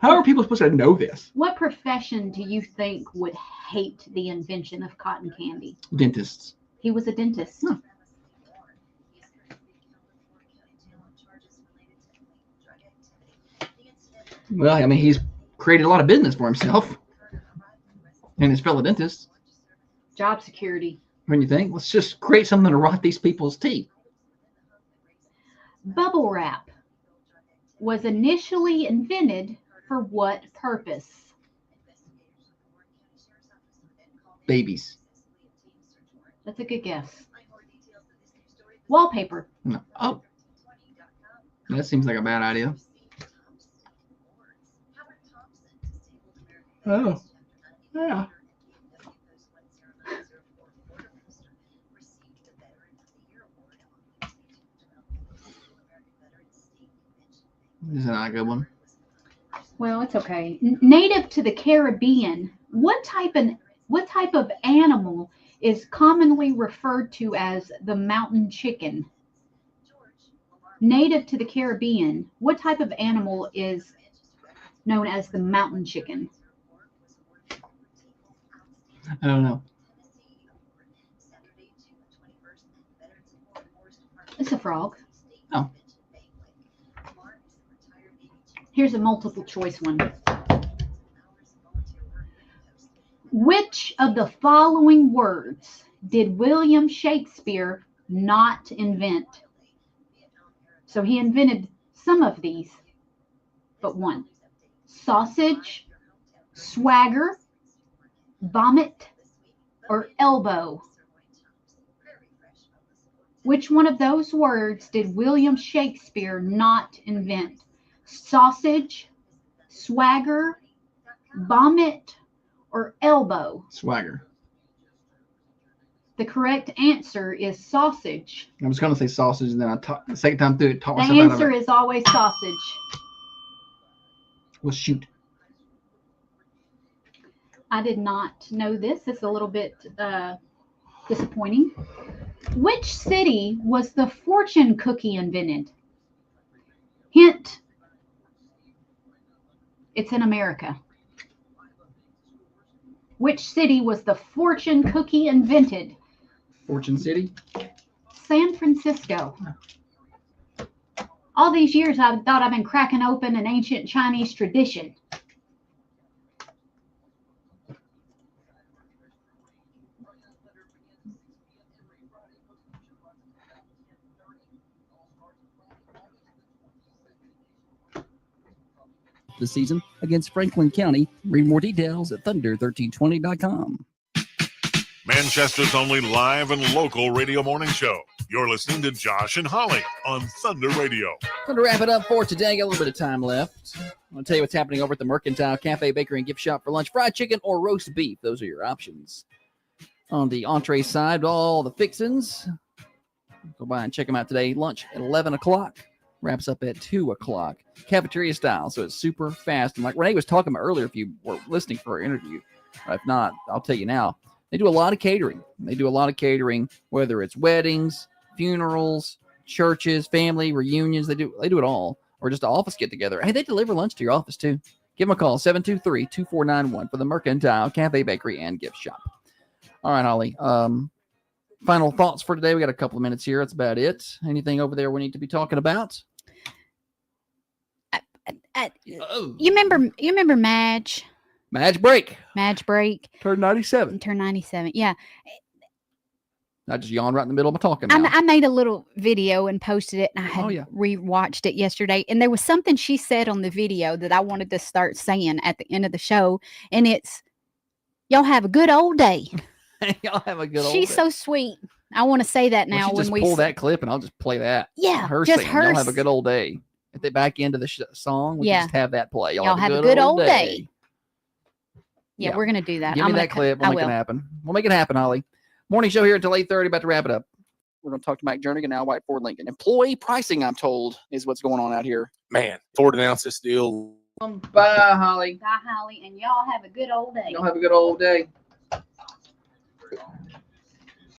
How are people supposed to know this? What profession do you think would hate the invention of cotton candy? Dentists. He was a dentist. Huh. Well, I mean, he's created a lot of business for himself and his fellow dentists. Job security. When you think, let's just create something to rot these people's teeth. Bubble wrap was initially invented for what purpose? Babies. That's a good guess. Wallpaper. No. Oh. That seems like a bad idea. Oh. Yeah. This is not a good one. Well, it's okay. Native to the Caribbean, what type of animal is commonly referred to as the mountain chicken? Native to the Caribbean, what type of animal is known as the mountain chicken? I don't know. It's a frog. Oh. Here's a multiple choice one. Which of the following words did William Shakespeare not invent? So he invented some of these, but one. Sausage, swagger, vomit, or elbow. Which one of those words did William Shakespeare not invent? Sausage, swagger, vomit, or elbow? Swagger. The correct answer is sausage. I was going to say sausage, and then the second time through it, taught The myself out of answer it. is always sausage. Well, shoot. I did not know this. It's a little bit disappointing. Which city was the fortune cookie invented? Hint, it's in America. Which city was the fortune cookie invented? Fortune City. San Francisco. All these years I thought I've been cracking open an ancient Chinese tradition. This season against Franklin County. Read more details at thunder1320.com. Manchester's only live and local radio morning show. You're listening to Josh and Holly on Thunder Radio. Going to wrap it up for today. Got a little bit of time left. I want to tell you what's happening over at the Mercantile Cafe, Bakery, and Gift Shop for lunch. Fried chicken or roast beef. Those are your options. On the entree side, all the fixins. Go by and check them out today. Lunch at 11 o'clock. Wraps up at 2 o'clock. Cafeteria style, so it's super fast. And like Renee was talking about earlier, if you were listening for our interview, or if not, I'll tell you now. They do a lot of catering. Whether it's weddings, funerals, churches, family reunions. They do it all. Or just an office get together. Hey, they deliver lunch to your office too. Give them a call, 723-2491 for the Mercantile Cafe, Bakery, and Gift Shop. All right, Holly. Final thoughts for today. We got a couple of minutes here. That's about it. Anything over there we need to be talking about? You remember Madge? Madge Break. Turned 97. Yeah. I just yawned right in the middle of my talking. I made a little video and posted it, and I had yeah. rewatched it yesterday. And there was something she said on the video that I wanted to start saying at the end of the show. And it's, y'all have a good old day. Y'all have a good old day. She's so sweet. I want to say that now. When we pull that clip and I'll just play that. Yeah. Her just saying, her. y'all have a good old day. At the back end of the song, we just have that play. Y'all have a good old day. Yeah, we're going to do that. Give me that clip. We'll make it happen. We'll make it happen, Holly. Morning show here until 8:30. About to wrap it up. We're going to talk to Mike Jernigan now, White Ford Lincoln. Employee pricing, I'm told, is what's going on out here. Man, Ford announced this deal. Bye, Holly. Bye, Holly. And y'all have a good old day. Y'all have a good old day.